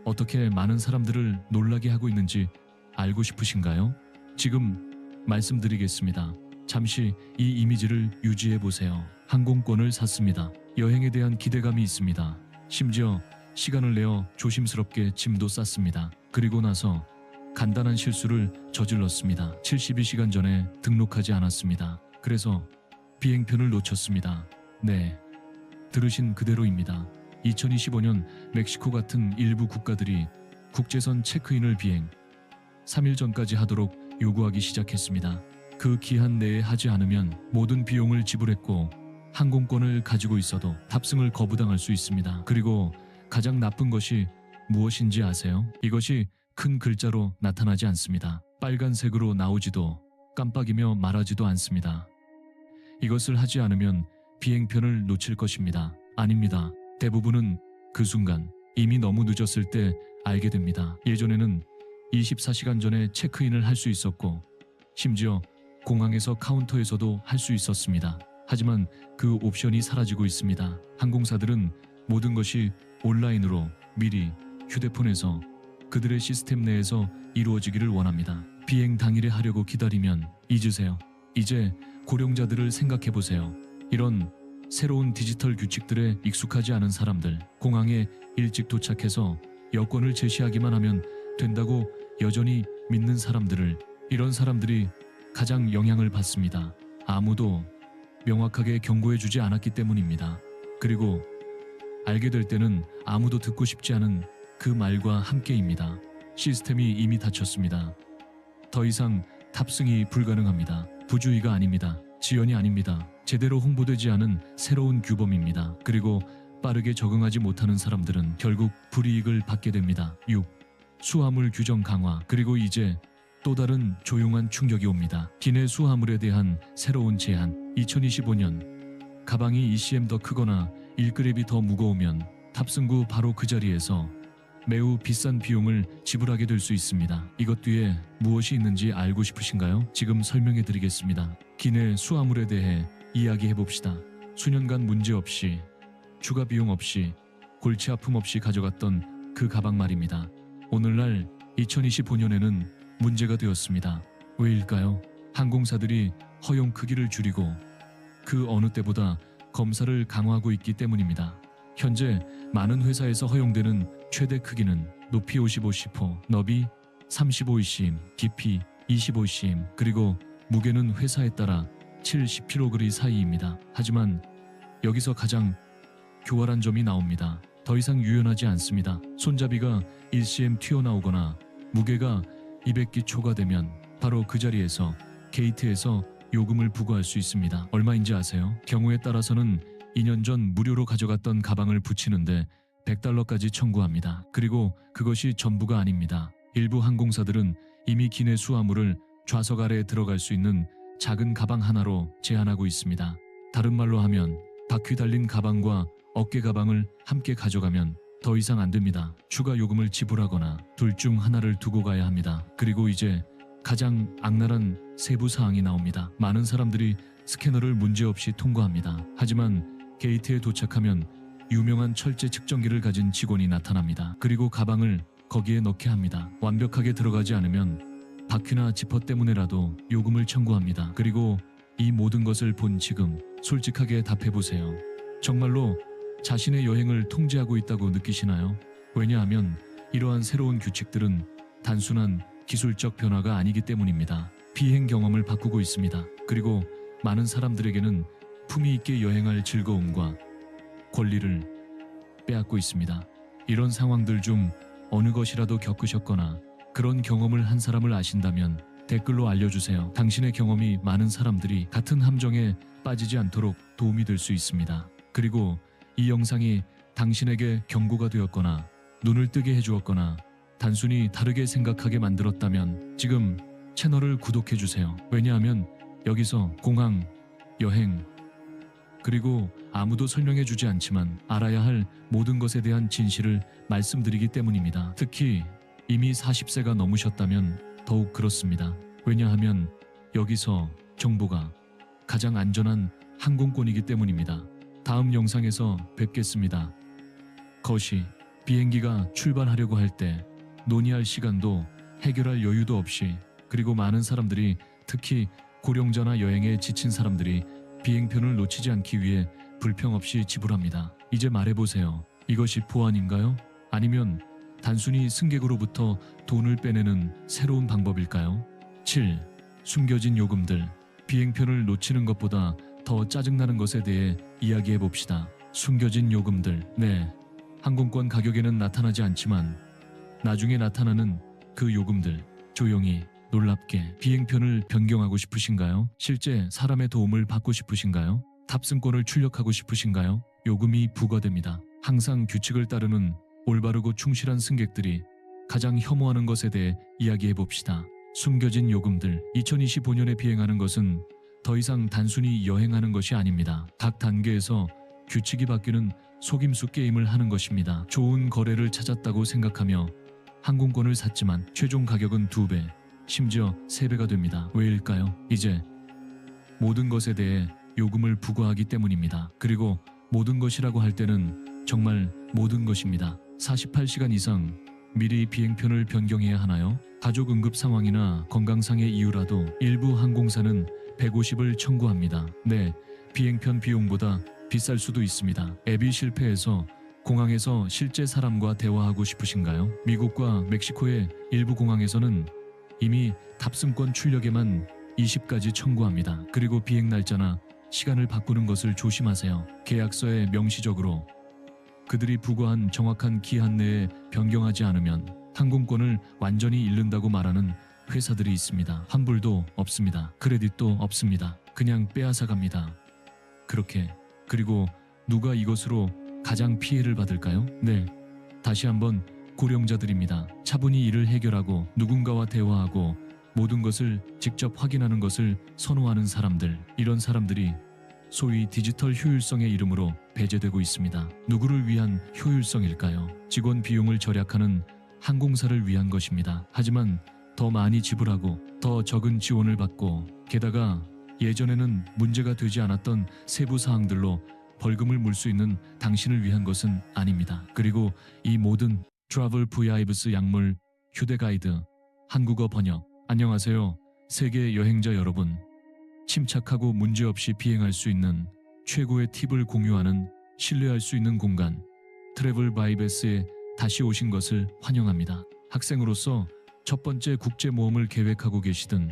어떻게 많은 사람들을 놀라게 하고 있는지 알고 싶으신가요? 지금 말씀드리겠습니다. 잠시 이 이미지를 유지해 보세요. 항공권을 샀습니다. 여행에 대한 기대감이 있습니다. 심지어 시간을 내어 조심스럽게 짐도 쌌습니다. 그리고 나서 간단한 실수를 저질렀습니다. 72시간 전에 등록하지 않았습니다. 그래서 비행편을 놓쳤습니다. 네, 들으신 그대로입니다. 2025년 멕시코 같은 일부 국가들이 국제선 체크인을 비행 3일 전까지 하도록 요구하기 시작했습니다. 그 기한 내에 하지 않으면 모든 비용을 지불했고 항공권을 가지고 있어도 탑승을 거부당할 수 있습니다. 그리고 가장 나쁜 것이 무엇인지 아세요? 이것이 큰 글자로 나타나지 않습니다. 빨간색으로 나오지도 깜빡이며 말하지도 않습니다. 이것을 하지 않으면 비행편을 놓칠 것입니다. 아닙니다. 대부분은 그 순간 이미 너무 늦었을 때 알게 됩니다. 예전에는 24시간 전에 체크인을 할 수 있었고 심지어 공항에서 카운터에서도 할 수 있었습니다. 하지만 그 옵션이 사라지고 있습니다. 항공사들은 모든 것이 온라인으로 미리 휴대폰에서 그들의 시스템 내에서 이루어지기를 원합니다. 비행 당일에 하려고 기다리면 잊으세요. 이제 고령자들을 생각해 보세요. 이런 새로운 디지털 규칙들에 익숙하지 않은 사람들, 공항에 일찍 도착해서 여권을 제시하기만 하면 된다고 여전히 믿는 사람들을, 이런 사람들이 가장 영향을 받습니다. 아무도 명확하게 경고해 주지 않았기 때문입니다. 그리고 알게 될 때는 아무도 듣고 싶지 않은 그 말과 함께입니다. 시스템이 이미 닫혔습니다. 더 이상 탑승이 불가능합니다. 부주의가 아닙니다. 지연이 아닙니다. 제대로 홍보되지 않은 새로운 규범입니다. 그리고 빠르게 적응하지 못하는 사람들은 결국 불이익을 받게 됩니다. 6. 수화물 규정 강화. 그리고 이제 또 다른 조용한 충격이 옵니다. 기내 수화물에 대한 새로운 제한. 2025년 가방이 ECM 더 크거나 1그램이 더 무거우면 탑승 후 바로 그 자리에서 매우 비싼 비용을 지불하게 될 수 있습니다. 이것 뒤에 무엇이 있는지 알고 싶으신가요? 지금 설명해 드리겠습니다. 기내 수화물에 대해 이야기해 봅시다. 수년간 문제 없이, 추가 비용 없이, 골치 아픔 없이 가져갔던 그 가방 말입니다. 오늘날 2025년에는 문제가 되었습니다. 왜일까요? 항공사들이 허용 크기를 줄이고 그 어느 때보다 검사를 강화하고 있기 때문입니다. 현재 많은 회사에서 허용되는 최대 크기는 높이 55cm, 너비 35cm, 깊이 25cm, 그리고 무게는 회사에 따라 7-10kg 사이입니다. 하지만 여기서 가장 교활한 점이 나옵니다. 더 이상 유연하지 않습니다. 손잡이가 1cm 튀어나오거나 무게가 200기 초과되면 바로 그 자리에서 게이트에서 요금을 부과할 수 있습니다. 얼마인지 아세요? 경우에 따라서는 2년 전 무료로 가져갔던 가방을 붙이는데 $100까지 청구합니다. 그리고 그것이 전부가 아닙니다. 일부 항공사들은 이미 기내 수화물을 좌석 아래에 들어갈 수 있는 작은 가방 하나로 제한하고 있습니다. 다른 말로 하면 바퀴 달린 가방과 어깨 가방을 함께 가져가면 더 이상 안 됩니다. 추가 요금을 지불하거나 둘 중 하나를 두고 가야 합니다. 그리고 이제 가장 악랄한 세부 사항이 나옵니다. 많은 사람들이 스캐너를 문제없이 통과합니다. 하지만 게이트에 도착하면 유명한 철제 측정기를 가진 직원이 나타납니다. 그리고 가방을 거기에 넣게 합니다. 완벽하게 들어가지 않으면 바퀴나 지퍼 때문에라도 요금을 청구합니다. 그리고 이 모든 것을 본 지금 솔직하게 답해보세요. 정말로 자신의 여행을 통제하고 있다고 느끼시나요? 왜냐하면 이러한 새로운 규칙들은 단순한 기술적 변화가 아니기 때문입니다. 비행 경험을 바꾸고 있습니다. 그리고 많은 사람들에게는 품위 있게 여행할 즐거움과 권리를 빼앗고 있습니다. 이런 상황들 중 어느 것이라도 겪으셨거나 그런 경험을 한 사람을 아신다면 댓글로 알려주세요. 당신의 경험이 많은 사람들이 같은 함정에 빠지지 않도록 도움이 될 수 있습니다. 그리고 이 영상이 당신에게 경고가 되었거나 눈을 뜨게 해주었거나 단순히 다르게 생각하게 만들었다면 지금 채널을 구독해주세요. 왜냐하면 여기서 공항, 여행, 그리고 아무도 설명해주지 않지만 알아야 할 모든 것에 대한 진실을 말씀드리기 때문입니다. 특히 이미 40세가 넘으셨다면 더욱 그렇습니다. 왜냐하면 여기서 정보가 가장 안전한 항공권이기 때문입니다. 다음 영상에서 뵙겠습니다. 거시, 비행기가 출발하려고 할 때 논의할 시간도 해결할 여유도 없이, 그리고 많은 사람들이, 특히 고령자나 여행에 지친 사람들이 비행편을 놓치지 않기 위해 불평 없이 지불합니다. 이제 말해보세요. 이것이 보안인가요? 아니면 단순히 승객으로부터 돈을 빼내는 새로운 방법일까요? 7. 숨겨진 요금들. 비행편을 놓치는 것보다 더 짜증나는 것에 대해 이야기해 봅시다. 숨겨진 요금들. 네, 항공권 가격에는 나타나지 않지만 나중에 나타나는 그 요금들. 조용히, 놀랍게 비행편을 변경하고 싶으신가요? 실제 사람의 도움을 받고 싶으신가요? 탑승권을 출력하고 싶으신가요? 요금이 부과됩니다. 항상 규칙을 따르는 올바르고 충실한 승객들이 가장 혐오하는 것에 대해 이야기해 봅시다. 숨겨진 요금들. 2025년에 비행하는 것은 더 이상 단순히 여행하는 것이 아닙니다. 각 단계에서 규칙이 바뀌는 속임수 게임을 하는 것입니다. 좋은 거래를 찾았다고 생각하며 항공권을 샀지만 최종 가격은 2배, 심지어 3배가 됩니다. 왜일까요? 이제 모든 것에 대해 요금을 부과하기 때문입니다. 그리고 모든 것이라고 할 때는 정말 모든 것입니다. 48시간 이상 미리 비행편을 변경해야 하나요? 가족 응급 상황이나 건강상의 이유라도 일부 항공사는 150을 청구합니다. 네, 비행편 비용보다 비쌀 수도 있습니다. 앱이 실패해서 공항에서 실제 사람과 대화하고 싶으신가요? 미국과 멕시코의 일부 공항에서는 이미 탑승권 출력에만 20까지 청구합니다. 그리고 비행 날짜나 시간을 바꾸는 것을 조심하세요. 계약서에 명시적으로 그들이 부과한 정확한 기한 내에 변경하지 않으면 항공권을 완전히 잃는다고 말하는 회사들이 있습니다. 환불도 없습니다. 크레딧도 없습니다. 그냥 빼앗아 갑니다. 그렇게. 그리고 누가 이것으로 가장 피해를 받을까요? 네, 다시 한번 고령자들입니다. 차분히 이를 해결하고 누군가와 대화하고 모든 것을 직접 확인하는 것을 선호하는 사람들. 이런 사람들이 소위 디지털 효율성의 이름으로 배제되고 있습니다. 누구를 위한 효율성일까요? 직원 비용을 절약하는 항공사를 위한 것입니다. 하지만 더 많이 지불하고 더 적은 지원을 받고 게다가 예전에는 문제가 되지 않았던 세부 사항들로 벌금을 물 수 있는 당신을 위한 것은 아닙니다. 그리고 이 모든 트래블 VIPS 약물, 휴대 가이드, 한국어 번역. 안녕하세요. 세계 여행자 여러분. 침착하고 문제없이 비행할 수 있는 최고의 팁을 공유하는 신뢰할 수 있는 공간 트래블 바이베스에 다시 오신 것을 환영합니다. 학생으로서 첫 번째 국제 모험을 계획하고 계시든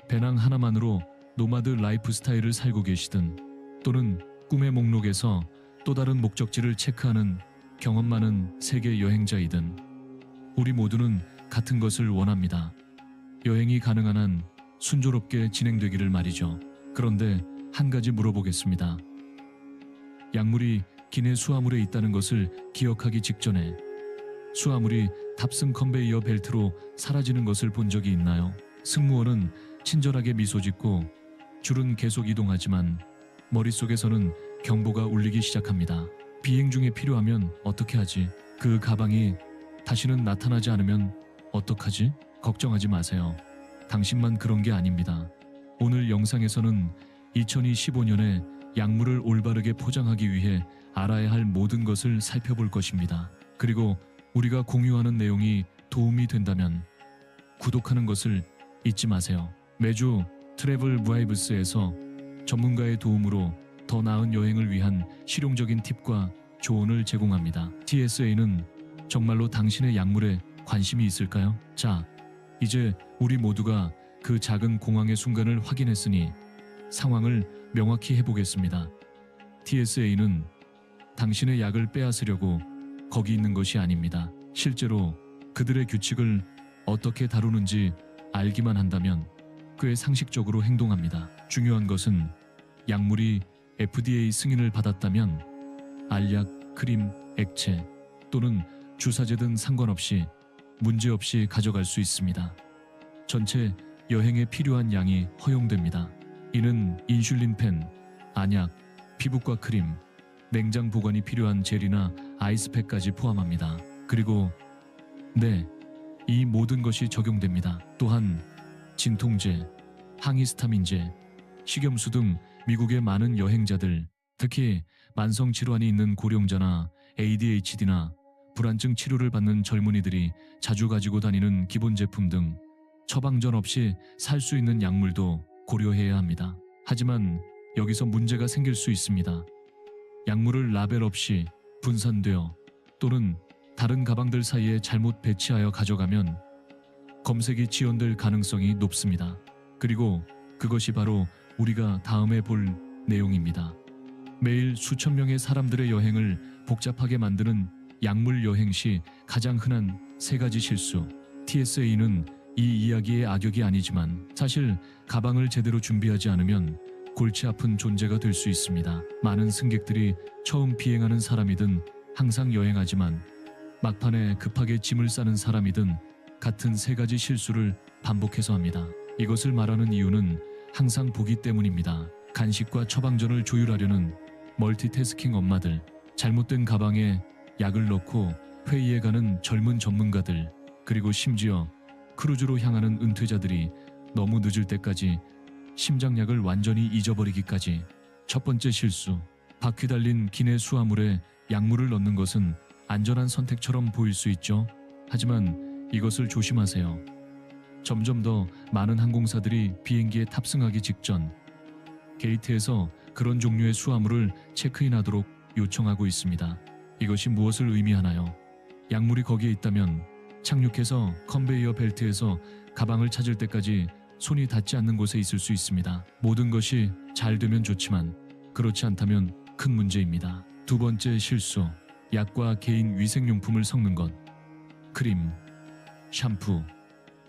배낭 하나만으로 노마드 라이프 스타일을 살고 계시든 또는 꿈의 목록에서 또 다른 목적지를 체크하는 경험 많은 세계 여행자이든 우리 모두는 같은 것을 원합니다. 여행이 가능한 한 순조롭게 진행되기를 말이죠. 그런데 한 가지 물어보겠습니다. 약물이 기내 수화물에 있다는 것을 기억하기 직전에 수화물이 탑승 컨베이어 벨트로 사라지는 것을 본 적이 있나요? 승무원은 친절하게 미소 짓고 줄은 계속 이동하지만 머릿속에서는 경보가 울리기 시작합니다. 비행 중에 필요하면 어떻게 하지? 그 가방이 다시는 나타나지 않으면 어떡하지? 걱정하지 마세요. 당신만 그런 게 아닙니다. 오늘 영상에서는 2025년에 약물을 올바르게 포장하기 위해 알아야 할 모든 것을 살펴볼 것입니다. 그리고 우리가 공유하는 내용이 도움이 된다면 구독하는 것을 잊지 마세요. 매주 트래블 바이브스에서 전문가의 도움으로 더 나은 여행을 위한 실용적인 팁과 조언을 제공합니다. TSA는 정말로 당신의 약물에 관심이 있을까요? 자, 이제 우리 모두가 그 작은 공황의 순간을 확인했으니 상황을 명확히 해보겠습니다. TSA는 당신의 약을 빼앗으려고 거기 있는 것이 아닙니다. 실제로 그들의 규칙을 어떻게 다루는지 알기만 한다면 꽤 상식적으로 행동합니다. 중요한 것은 약물이 FDA 승인을 받았다면 알약, 크림, 액체 또는 주사제든 상관없이 문제없이 가져갈 수 있습니다. 전체 여행에 필요한 양이 허용됩니다. 이는 인슐린 펜, 안약, 피부과 크림, 냉장 보관이 필요한 젤이나 아이스팩까지 포함합니다. 그리고 네, 이 모든 것이 적용됩니다. 또한 진통제, 항히스타민제, 식염수 등 미국의 많은 여행자들, 특히 만성 질환이 있는 고령자나 ADHD나 불안증 치료를 받는 젊은이들이 자주 가지고 다니는 기본 제품 등 처방전 없이 살 수 있는 약물도 고려해야 합니다. 하지만 여기서 문제가 생길 수 있습니다. 약물을 라벨 없이 분산되어 또는 다른 가방들 사이에 잘못 배치하여 가져가면 검색이 지연될 가능성이 높습니다. 그리고 그것이 바로 우리가 다음에 볼 내용입니다. 매일 수천 명의 사람들의 여행을 복잡하게 만드는 약물 여행 시 가장 흔한 3가지 실수. TSA는 이 이야기의 악역이 아니지만 사실 가방을 제대로 준비하지 않으면 골치 아픈 존재가 될 수 있습니다. 많은 승객들이 처음 비행하는 사람이든 항상 여행하지만 막판에 급하게 짐을 싸는 사람이든 같은 세 가지 실수를 반복해서 합니다. 이것을 말하는 이유는 항상 보기 때문입니다. 간식과 처방전을 조율하려는 멀티태스킹 엄마들, 잘못된 가방에 약을 넣고 회의에 가는 젊은 전문가들, 그리고 심지어 크루즈로 향하는 은퇴자들이 너무 늦을 때까지 심장약을 완전히 잊어버리기까지. 첫 번째 실수, 바퀴 달린 기내 수화물에 약물을 넣는 것은 안전한 선택처럼 보일 수 있죠. 하지만 이것을 조심하세요. 점점 더 많은 항공사들이 비행기에 탑승하기 직전 게이트에서 그런 종류의 수화물을 체크인하도록 요청하고 있습니다. 이것이 무엇을 의미하나요? 약물이 거기에 있다면 착륙해서 컨베이어 벨트에서 가방을 찾을 때까지 손이 닿지 않는 곳에 있을 수 있습니다. 모든 것이 잘 되면 좋지만 그렇지 않다면 큰 문제입니다. 두 번째 실수, 약과 개인 위생용품을 섞는 것. 크림, 샴푸,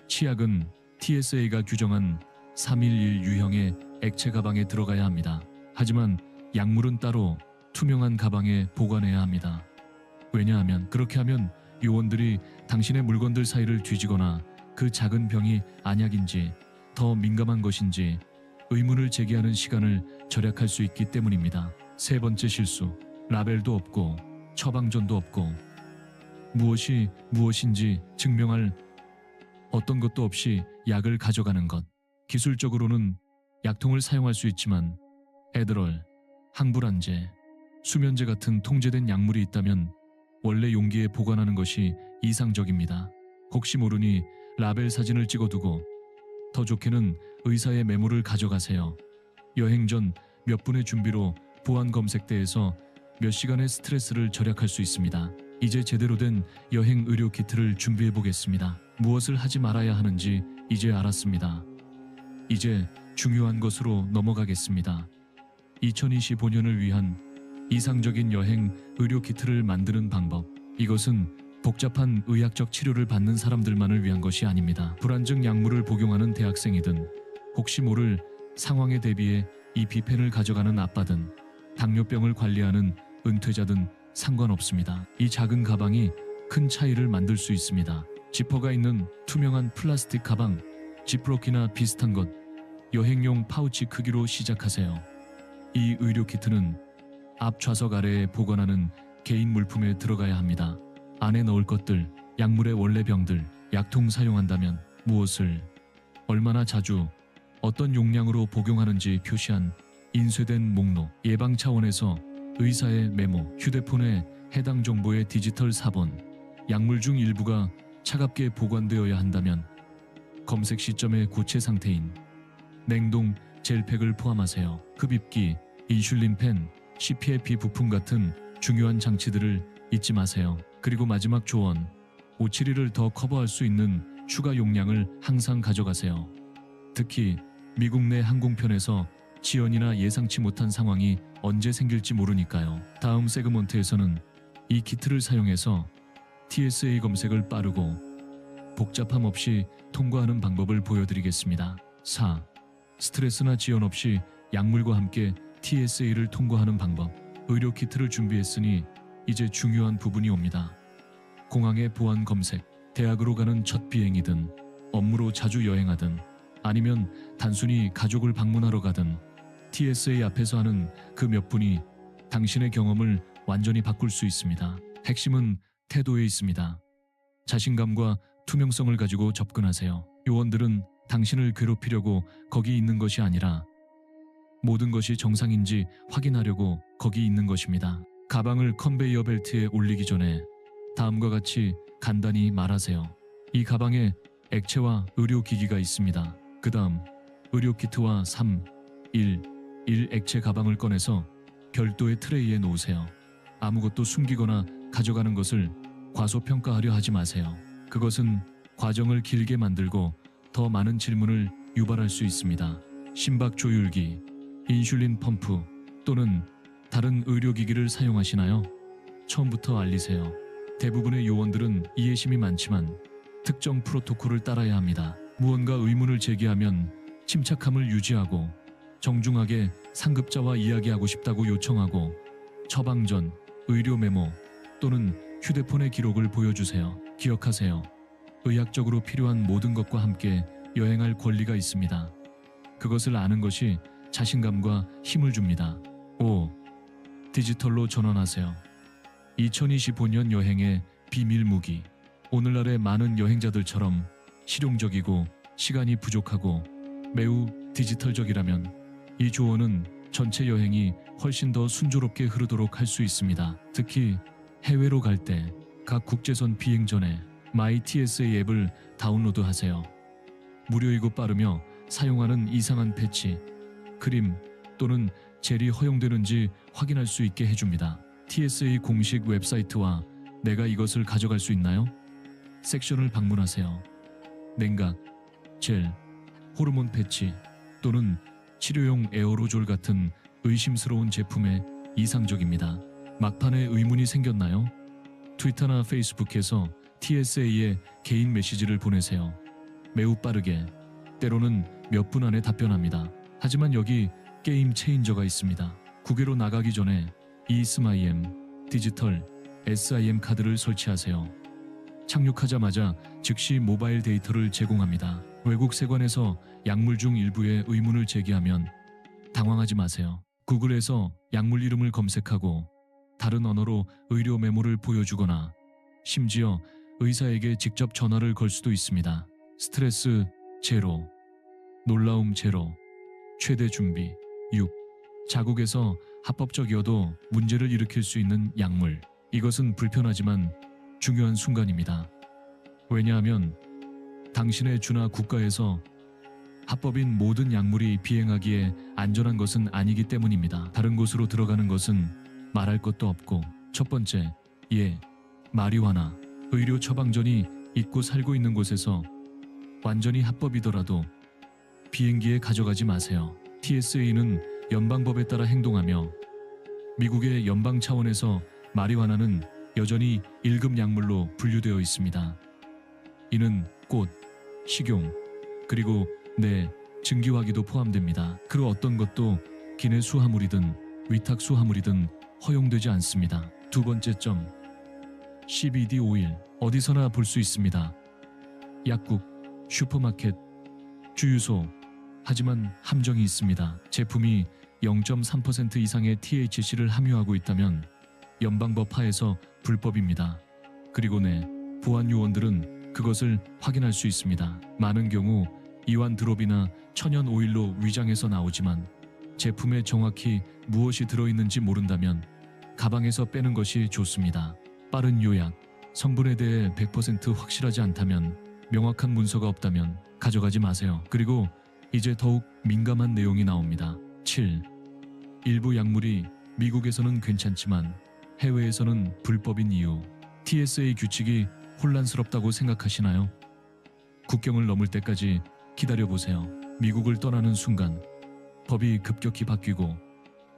치약은 TSA가 규정한 311 유형의 액체 가방에 들어가야 합니다. 하지만 약물은 따로 투명한 가방에 보관해야 합니다. 왜냐하면 그렇게 하면 요원들이 당신의 물건들 사이를 뒤지거나 그 작은 병이 안약인지 더 민감한 것인지 의문을 제기하는 시간을 절약할 수 있기 때문입니다. 세 번째 실수, 라벨도 없고 처방전도 없고 무엇이 무엇인지 증명할 어떤 것도 없이 약을 가져가는 것. 기술적으로는 약통을 사용할 수 있지만 에드럴, 항불안제, 수면제 같은 통제된 약물이 있다면 원래 용기에 보관하는 것이 이상적입니다. 혹시 모르니 라벨 사진을 찍어두고 더 좋게는 의사의 메모를 가져가세요. 여행 전 몇 분의 준비로 보안 검색대에서 몇 시간의 스트레스를 절약할 수 있습니다. 이제 제대로 된 여행 의료 키트를 준비해 보겠습니다. 무엇을 하지 말아야 하는지 이제 알았습니다. 이제 중요한 것으로 넘어가겠습니다. 2025년을 위한 이상적인 여행 의료 키트를 만드는 방법. 이것은 복잡한 의학적 치료를 받는 사람들만을 위한 것이 아닙니다. 불안증 약물을 복용하는 대학생이든 혹시 모를 상황에 대비해 이피펜을 가져가는 아빠든 당뇨병을 관리하는 은퇴자든 상관없습니다. 이 작은 가방이 큰 차이를 만들 수 있습니다. 지퍼가 있는 투명한 플라스틱 가방, 지프로키나 비슷한 것, 여행용 파우치 크기로 시작하세요. 이 의료 키트는 앞 좌석 아래에 보관하는 개인 물품에 들어가야 합니다. 안에 넣을 것들, 약물의 원래 병들, 약통 사용한다면 무엇을, 얼마나 자주, 어떤 용량으로 복용하는지 표시한 인쇄된 목록, 예방 차원에서 의사의 메모, 휴대폰에 해당 정보의 디지털 사본, 약물 중 일부가 차갑게 보관되어야 한다면 검색 시점의 고체 상태인 냉동 젤팩을 포함하세요. 흡입기, 인슐린 펜, CPAP 부품 같은 중요한 장치들을 잊지 마세요. 그리고 마지막 조언, 571을 더 커버할 수 있는 추가 용량을 항상 가져가세요. 특히 미국 내 항공편에서 지연이나 예상치 못한 상황이 언제 생길지 모르니까요. 다음 세그먼트에서는 이 키트를 사용해서 TSA 검색을 빠르고 복잡함 없이 통과하는 방법을 보여드리겠습니다. 4. 스트레스나 지연 없이 약물과 함께 TSA를 통과하는 방법. 의료 키트를 준비했으니 이제 중요한 부분이 옵니다. 공항의 보안 검색, 대학으로 가는 첫 비행이든 업무로 자주 여행하든 아니면 단순히 가족을 방문하러 가든 TSA 앞에서 하는 그 몇 분이 당신의 경험을 완전히 바꿀 수 있습니다. 핵심은 태도에 있습니다. 자신감과 투명성을 가지고 접근하세요. 요원들은 당신을 괴롭히려고 거기 있는 것이 아니라 모든 것이 정상인지 확인하려고 거기 있는 것입니다. 가방을 컨베이어 벨트에 올리기 전에 다음과 같이 간단히 말하세요. 이 가방에 액체와 의료기기가 있습니다. 그 다음 의료 키트와 3, 1 액체 가방을 꺼내서 별도의 트레이에 놓으세요. 아무것도 숨기거나 가져가는 것을 과소평가하려 하지 마세요. 그것은 과정을 길게 만들고 더 많은 질문을 유발할 수 있습니다. 심박 조율기, 인슐린 펌프 또는 다른 의료기기를 사용하시나요? 처음부터 알리세요. 대부분의 요원들은 이해심이 많지만 특정 프로토콜을 따라야 합니다. 무언가 의문을 제기하면 침착함을 유지하고 정중하게 상급자와 이야기하고 싶다고 요청하고 처방전, 의료 메모 또는 휴대폰의 기록을 보여주세요. 기억하세요. 의학적으로 필요한 모든 것과 함께 여행할 권리가 있습니다. 그것을 아는 것이 자신감과 힘을 줍니다. 5. 디지털로 전환하세요. 2025년 여행의 비밀 무기. 오늘날의 많은 여행자들처럼 실용적이고 시간이 부족하고 매우 디지털적이라면 이 조언은 전체 여행이 훨씬 더 순조롭게 흐르도록 할 수 있습니다. 특히 해외로 갈 때 각 국제선 비행 전에 MyTSA 앱을 다운로드하세요. 무료이고 빠르며 사용하는 이상한 패치, 크림 또는 젤이 허용되는지 확인할 수 있게 해줍니다. TSA 공식 웹사이트와 내가 이것을 가져갈 수 있나요? 섹션을 방문하세요. 냉각, 젤, 호르몬 패치 또는 치료용 에어로졸 같은 의심스러운 제품에 이상적입니다. 막판에 의문이 생겼나요? 트위터나 페이스북에서 TSA에 개인 메시지를 보내세요. 매우 빠르게, 때로는 몇 분 안에 답변합니다. 하지만 여기 게임 체인저가 있습니다. 국외로 나가기 전에 eSMIM 디지털 SIM 카드를 설치하세요. 착륙하자마자 즉시 모바일 데이터를 제공합니다. 외국 세관에서 약물 중 일부에 의문을 제기하면 당황하지 마세요. 구글에서 약물 이름을 검색하고 다른 언어로 의료 메모를 보여주거나 심지어 의사에게 직접 전화를 걸 수도 있습니다. 스트레스 제로, 놀라움 제로, 최대 준비 6. 자국에서 합법적이어도 문제를 일으킬 수 있는 약물. 이것은 불편하지만 중요한 순간입니다. 왜냐하면 당신의 주나 국가에서 합법인 모든 약물이 비행하기에 안전한 것은 아니기 때문입니다. 다른 곳으로 들어가는 것은 말할 것도 없고, 첫 번째, 마리화나 의료 처방전이 있고 살고 있는 곳에서 완전히 합법이더라도 비행기에 가져가지 마세요. TSA는 연방법에 따라 행동하며 미국의 연방 차원에서 마리화나는 여전히 1급 약물로 분류되어 있습니다. 이는 꽃, 식용, 그리고 뇌, 증기화기도 포함됩니다. 그 어떤 것도 기내 수화물이든 위탁 수화물이든 허용되지 않습니다. 두 번째 점, CBD 오일 어디서나 볼 수 있습니다. 약국, 슈퍼마켓, 주유소. 하지만 함정이 있습니다. 제품이 0.3% 이상의 THC를 함유하고 있다면 연방법 하에서 불법입니다. 그리고 보안 요원들은 그것을 확인할 수 있습니다. 많은 경우 이완 드롭이나 천연 오일로 위장해서 나오지만 제품에 정확히 무엇이 들어있는지 모른다면 가방에서 빼는 것이 좋습니다. 빠른 요약, 성분에 대해 100% 확실하지 않다면, 명확한 문서가 없다면 가져가지 마세요. 그리고 이제 더욱 민감한 내용이 나옵니다. 7. 일부 약물이 미국에서는 괜찮지만 해외에서는 불법인 이유. TSA 규칙이 혼란스럽다고 생각하시나요? 국경을 넘을 때까지 기다려보세요. 미국을 떠나는 순간 법이 급격히 바뀌고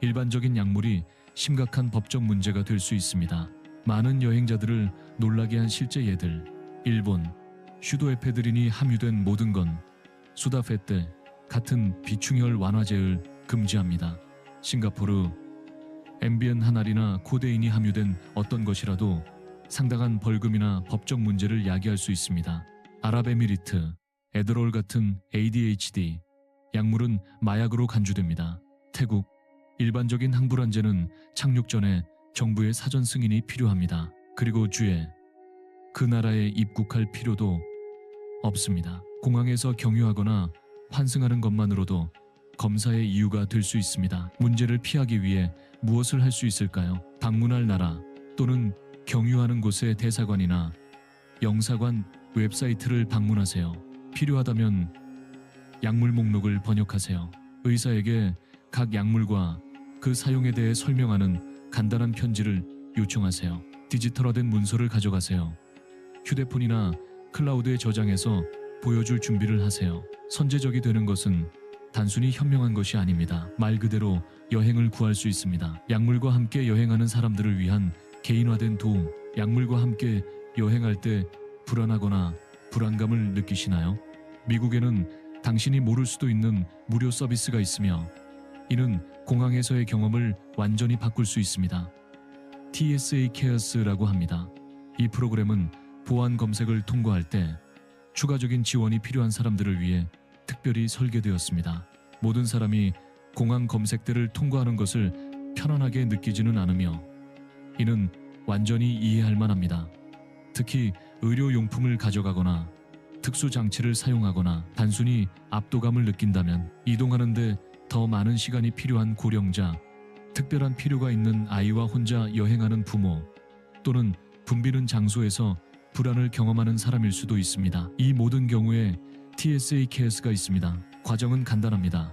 일반적인 약물이 심각한 법적 문제가 될 수 있습니다. 많은 여행자들을 놀라게 한 실제 예들. 일본, 슈도에페드린이 함유된 모든 건 수다페테 같은 비충혈 완화제를 금지합니다. 싱가포르, 앰비언 하나리나 코데인이 함유된 어떤 것이라도 상당한 벌금이나 법적 문제를 야기할 수 있습니다. 아랍에미리트, 에드롤 같은 ADHD 약물은 마약으로 간주됩니다. 태국, 일반적인 항불안제는 착륙 전에 정부의 사전 승인이 필요합니다. 그리고 그 나라에 입국할 필요도 없습니다. 공항에서 경유하거나 환승하는 것만으로도 검사의 이유가 될 수 있습니다. 문제를 피하기 위해 무엇을 할 수 있을까요? 방문할 나라 또는 경유하는 곳의 대사관이나 영사관 웹사이트를 방문하세요. 필요하다면 약물 목록을 번역하세요. 의사에게 각 약물과 그 사용에 대해 설명하는 간단한 편지를 요청하세요. 디지털화된 문서를 가져가세요. 휴대폰이나 클라우드에 저장해서 보여줄 준비를 하세요. 선제적이 되는 것은 단순히 현명한 것이 아닙니다. 말 그대로 여행을 구할 수 있습니다. 약물과 함께 여행하는 사람들을 위한 개인화된 도움. 약물과 함께 여행할 때 불안하거나 불안감을 느끼시나요? 미국에는 당신이 모를 수도 있는 무료 서비스가 있으며 이는 공항에서의 경험을 완전히 바꿀 수 있습니다. TSA 케어스라고 합니다. 이 프로그램은 보안 검색을 통과할 때 추가적인 지원이 필요한 사람들을 위해 특별히 설계되었습니다. 모든 사람이 공항 검색대를 통과하는 것을 편안하게 느끼지는 않으며 이는 완전히 이해할 만합니다. 특히 의료용품을 가져가거나 특수장치를 사용하거나 단순히 압도감을 느낀다면 이동하는데 더 많은 시간이 필요한 고령자, 특별한 필요가 있는 아이와 혼자 여행하는 부모 또는 붐비는 장소에서 불안을 경험하는 사람일 수도 있습니다. 이 모든 경우에 TSA 케어스가 있습니다. 과정은 간단합니다.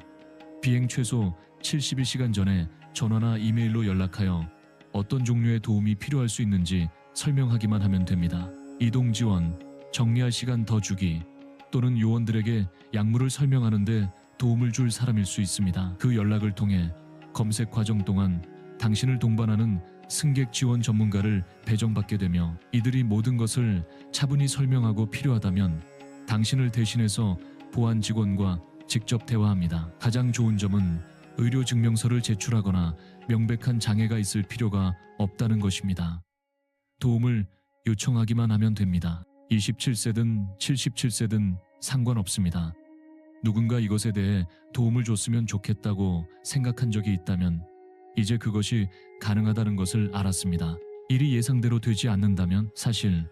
비행 최소 72시간 전에 전화나 이메일로 연락하여 어떤 종류의 도움이 필요할 수 있는지 설명하기만 하면 됩니다. 이동 지원, 정리할 시간 더 주기 또는 요원들에게 약물을 설명하는데 도움을 줄 사람일 수 있습니다. 그 연락을 통해 검색 과정 동안 당신을 동반하는 승객 지원 전문가를 배정받게 되며 이들이 모든 것을 차분히 설명하고 필요하다면 당신을 대신해서 보안 직원과 직접 대화합니다. 가장 좋은 점은 의료 증명서를 제출하거나 명백한 장애가 있을 필요가 없다는 것입니다. 도움을 요청하기만 하면 됩니다. 27세든 77세든 상관없습니다. 누군가 이것에 대해 도움을 줬으면 좋겠다고 생각한 적이 있다면 이제 그것이 가능하다는 것을 알았습니다. 일이 예상대로 되지 않는다면 사실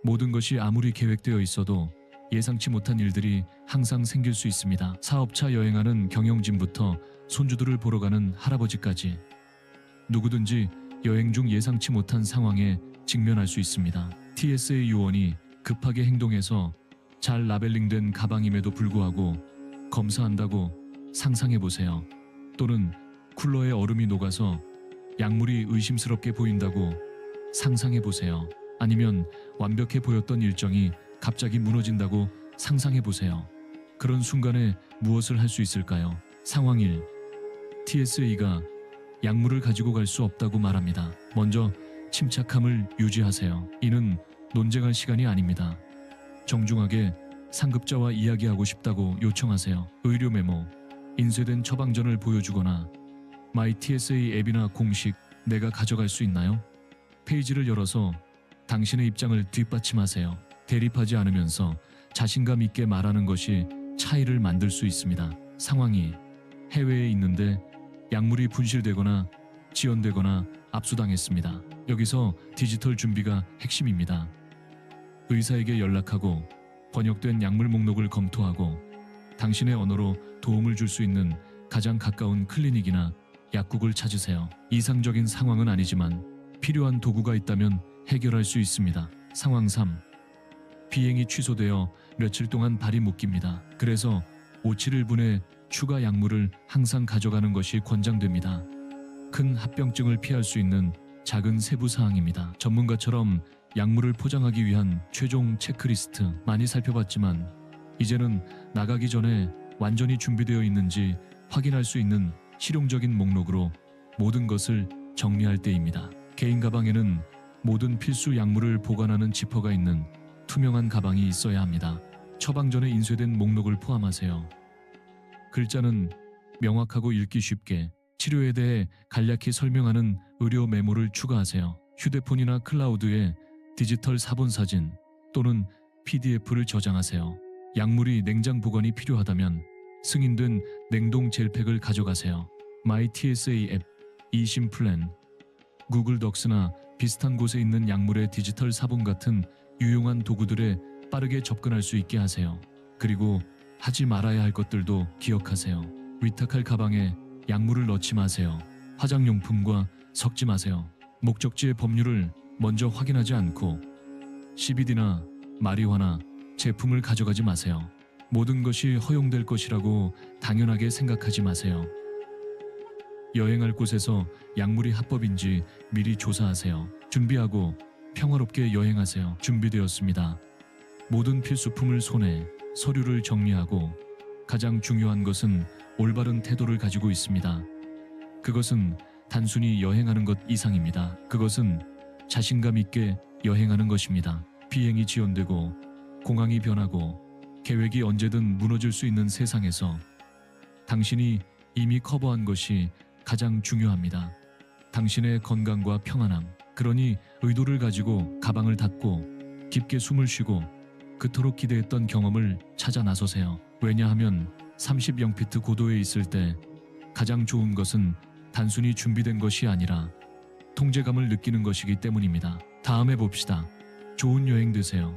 모든 것이 아무리 계획되어 있어도 예상치 못한 일들이 항상 생길 수 있습니다. 사업차 여행하는 경영진부터 손주들을 보러 가는 할아버지까지 누구든지 여행 중 예상치 못한 상황에 직면할 수 있습니다. TSA 요원이 급하게 행동해서 잘 라벨링된 가방임에도 불구하고 검사한다고 상상해보세요. 또는 쿨러에 얼음이 녹아서 약물이 의심스럽게 보인다고 상상해보세요. 아니면 완벽해 보였던 일정이 갑자기 무너진다고 상상해보세요. 그런 순간에 무엇을 할 수 있을까요? 상황 1. TSA가 약물을 가지고 갈 수 없다고 말합니다. 먼저 침착함을 유지하세요. 이는 논쟁할 시간이 아닙니다. 정중하게 상급자와 이야기하고 싶다고 요청하세요. 의료 메모, 인쇄된 처방전을 보여주거나 마이 TSA 앱이나 공식 내가 가져갈 수 있나요? 페이지를 열어서 당신의 입장을 뒷받침하세요. 대립하지 않으면서 자신감 있게 말하는 것이 차이를 만들 수 있습니다. 상황이 해외에 있는데 약물이 분실되거나 지연되거나 압수당했습니다. 여기서 디지털 준비가 핵심입니다. 의사에게 연락하고 번역된 약물 목록을 검토하고 당신의 언어로 도움을 줄 수 있는 가장 가까운 클리닉이나 약국을 찾으세요. 이상적인 상황은 아니지만 필요한 도구가 있다면 해결할 수 있습니다. 상황 3. 비행이 취소되어 며칠 동안 발이 묶입니다. 그래서 5-7일 추가 약물을 항상 가져가는 것이 권장됩니다. 큰 합병증을 피할 수 있는 작은 세부 사항입니다. 전문가처럼 약물을 포장하기 위한 최종 체크리스트 많이 살펴봤지만 이제는 나가기 전에 완전히 준비되어 있는지 확인할 수 있는 실용적인 목록으로 모든 것을 정리할 때입니다. 개인 가방에는 모든 필수 약물을 보관하는 지퍼가 있는 투명한 가방이 있어야 합니다. 처방전에 인쇄된 목록을 포함하세요. 글자는 명확하고 읽기 쉽게, 치료에 대해 간략히 설명하는 의료 메모를 추가하세요. 휴대폰이나 클라우드에 디지털 사본 사진 또는 PDF를 저장하세요. 약물이 냉장 보관이 필요하다면 승인된 냉동 젤팩을 가져가세요. 마이 TSA 앱, 이심플랜, 구글 덕스나 비슷한 곳에 있는 약물의 디지털 사본 같은 유용한 도구들에 빠르게 접근할 수 있게 하세요. 그리고 하지 말아야 할 것들도 기억하세요. 위탁할 가방에 약물을 넣지 마세요. 화장용품과 섞지 마세요. 목적지의 법률을 먼저 확인하지 않고 CBD나 마리화나 제품을 가져가지 마세요. 모든 것이 허용될 것이라고 당연하게 생각하지 마세요. 여행할 곳에서 약물이 합법인지 미리 조사하세요. 준비하고 평화롭게 여행하세요. 준비되었습니다. 모든 필수품을 손에, 서류를 정리하고 가장 중요한 것은 올바른 태도를 가지고 있습니다. 그것은 단순히 여행하는 것 이상입니다. 그것은 자신감 있게 여행하는 것입니다. 비행이 지연되고 공항이 변하고 계획이 언제든 무너질 수 있는 세상에서 당신이 이미 커버한 것이 가장 중요합니다. 당신의 건강과 평안함. 그러니 의도를 가지고 가방을 닫고 깊게 숨을 쉬고 그토록 기대했던 경험을 찾아 나서세요. 왜냐하면 30영피트 고도에 있을 때 가장 좋은 것은 단순히 준비된 것이 아니라 통제감을 느끼는 것이기 때문입니다. 다음에 봅시다. 좋은 여행 되세요.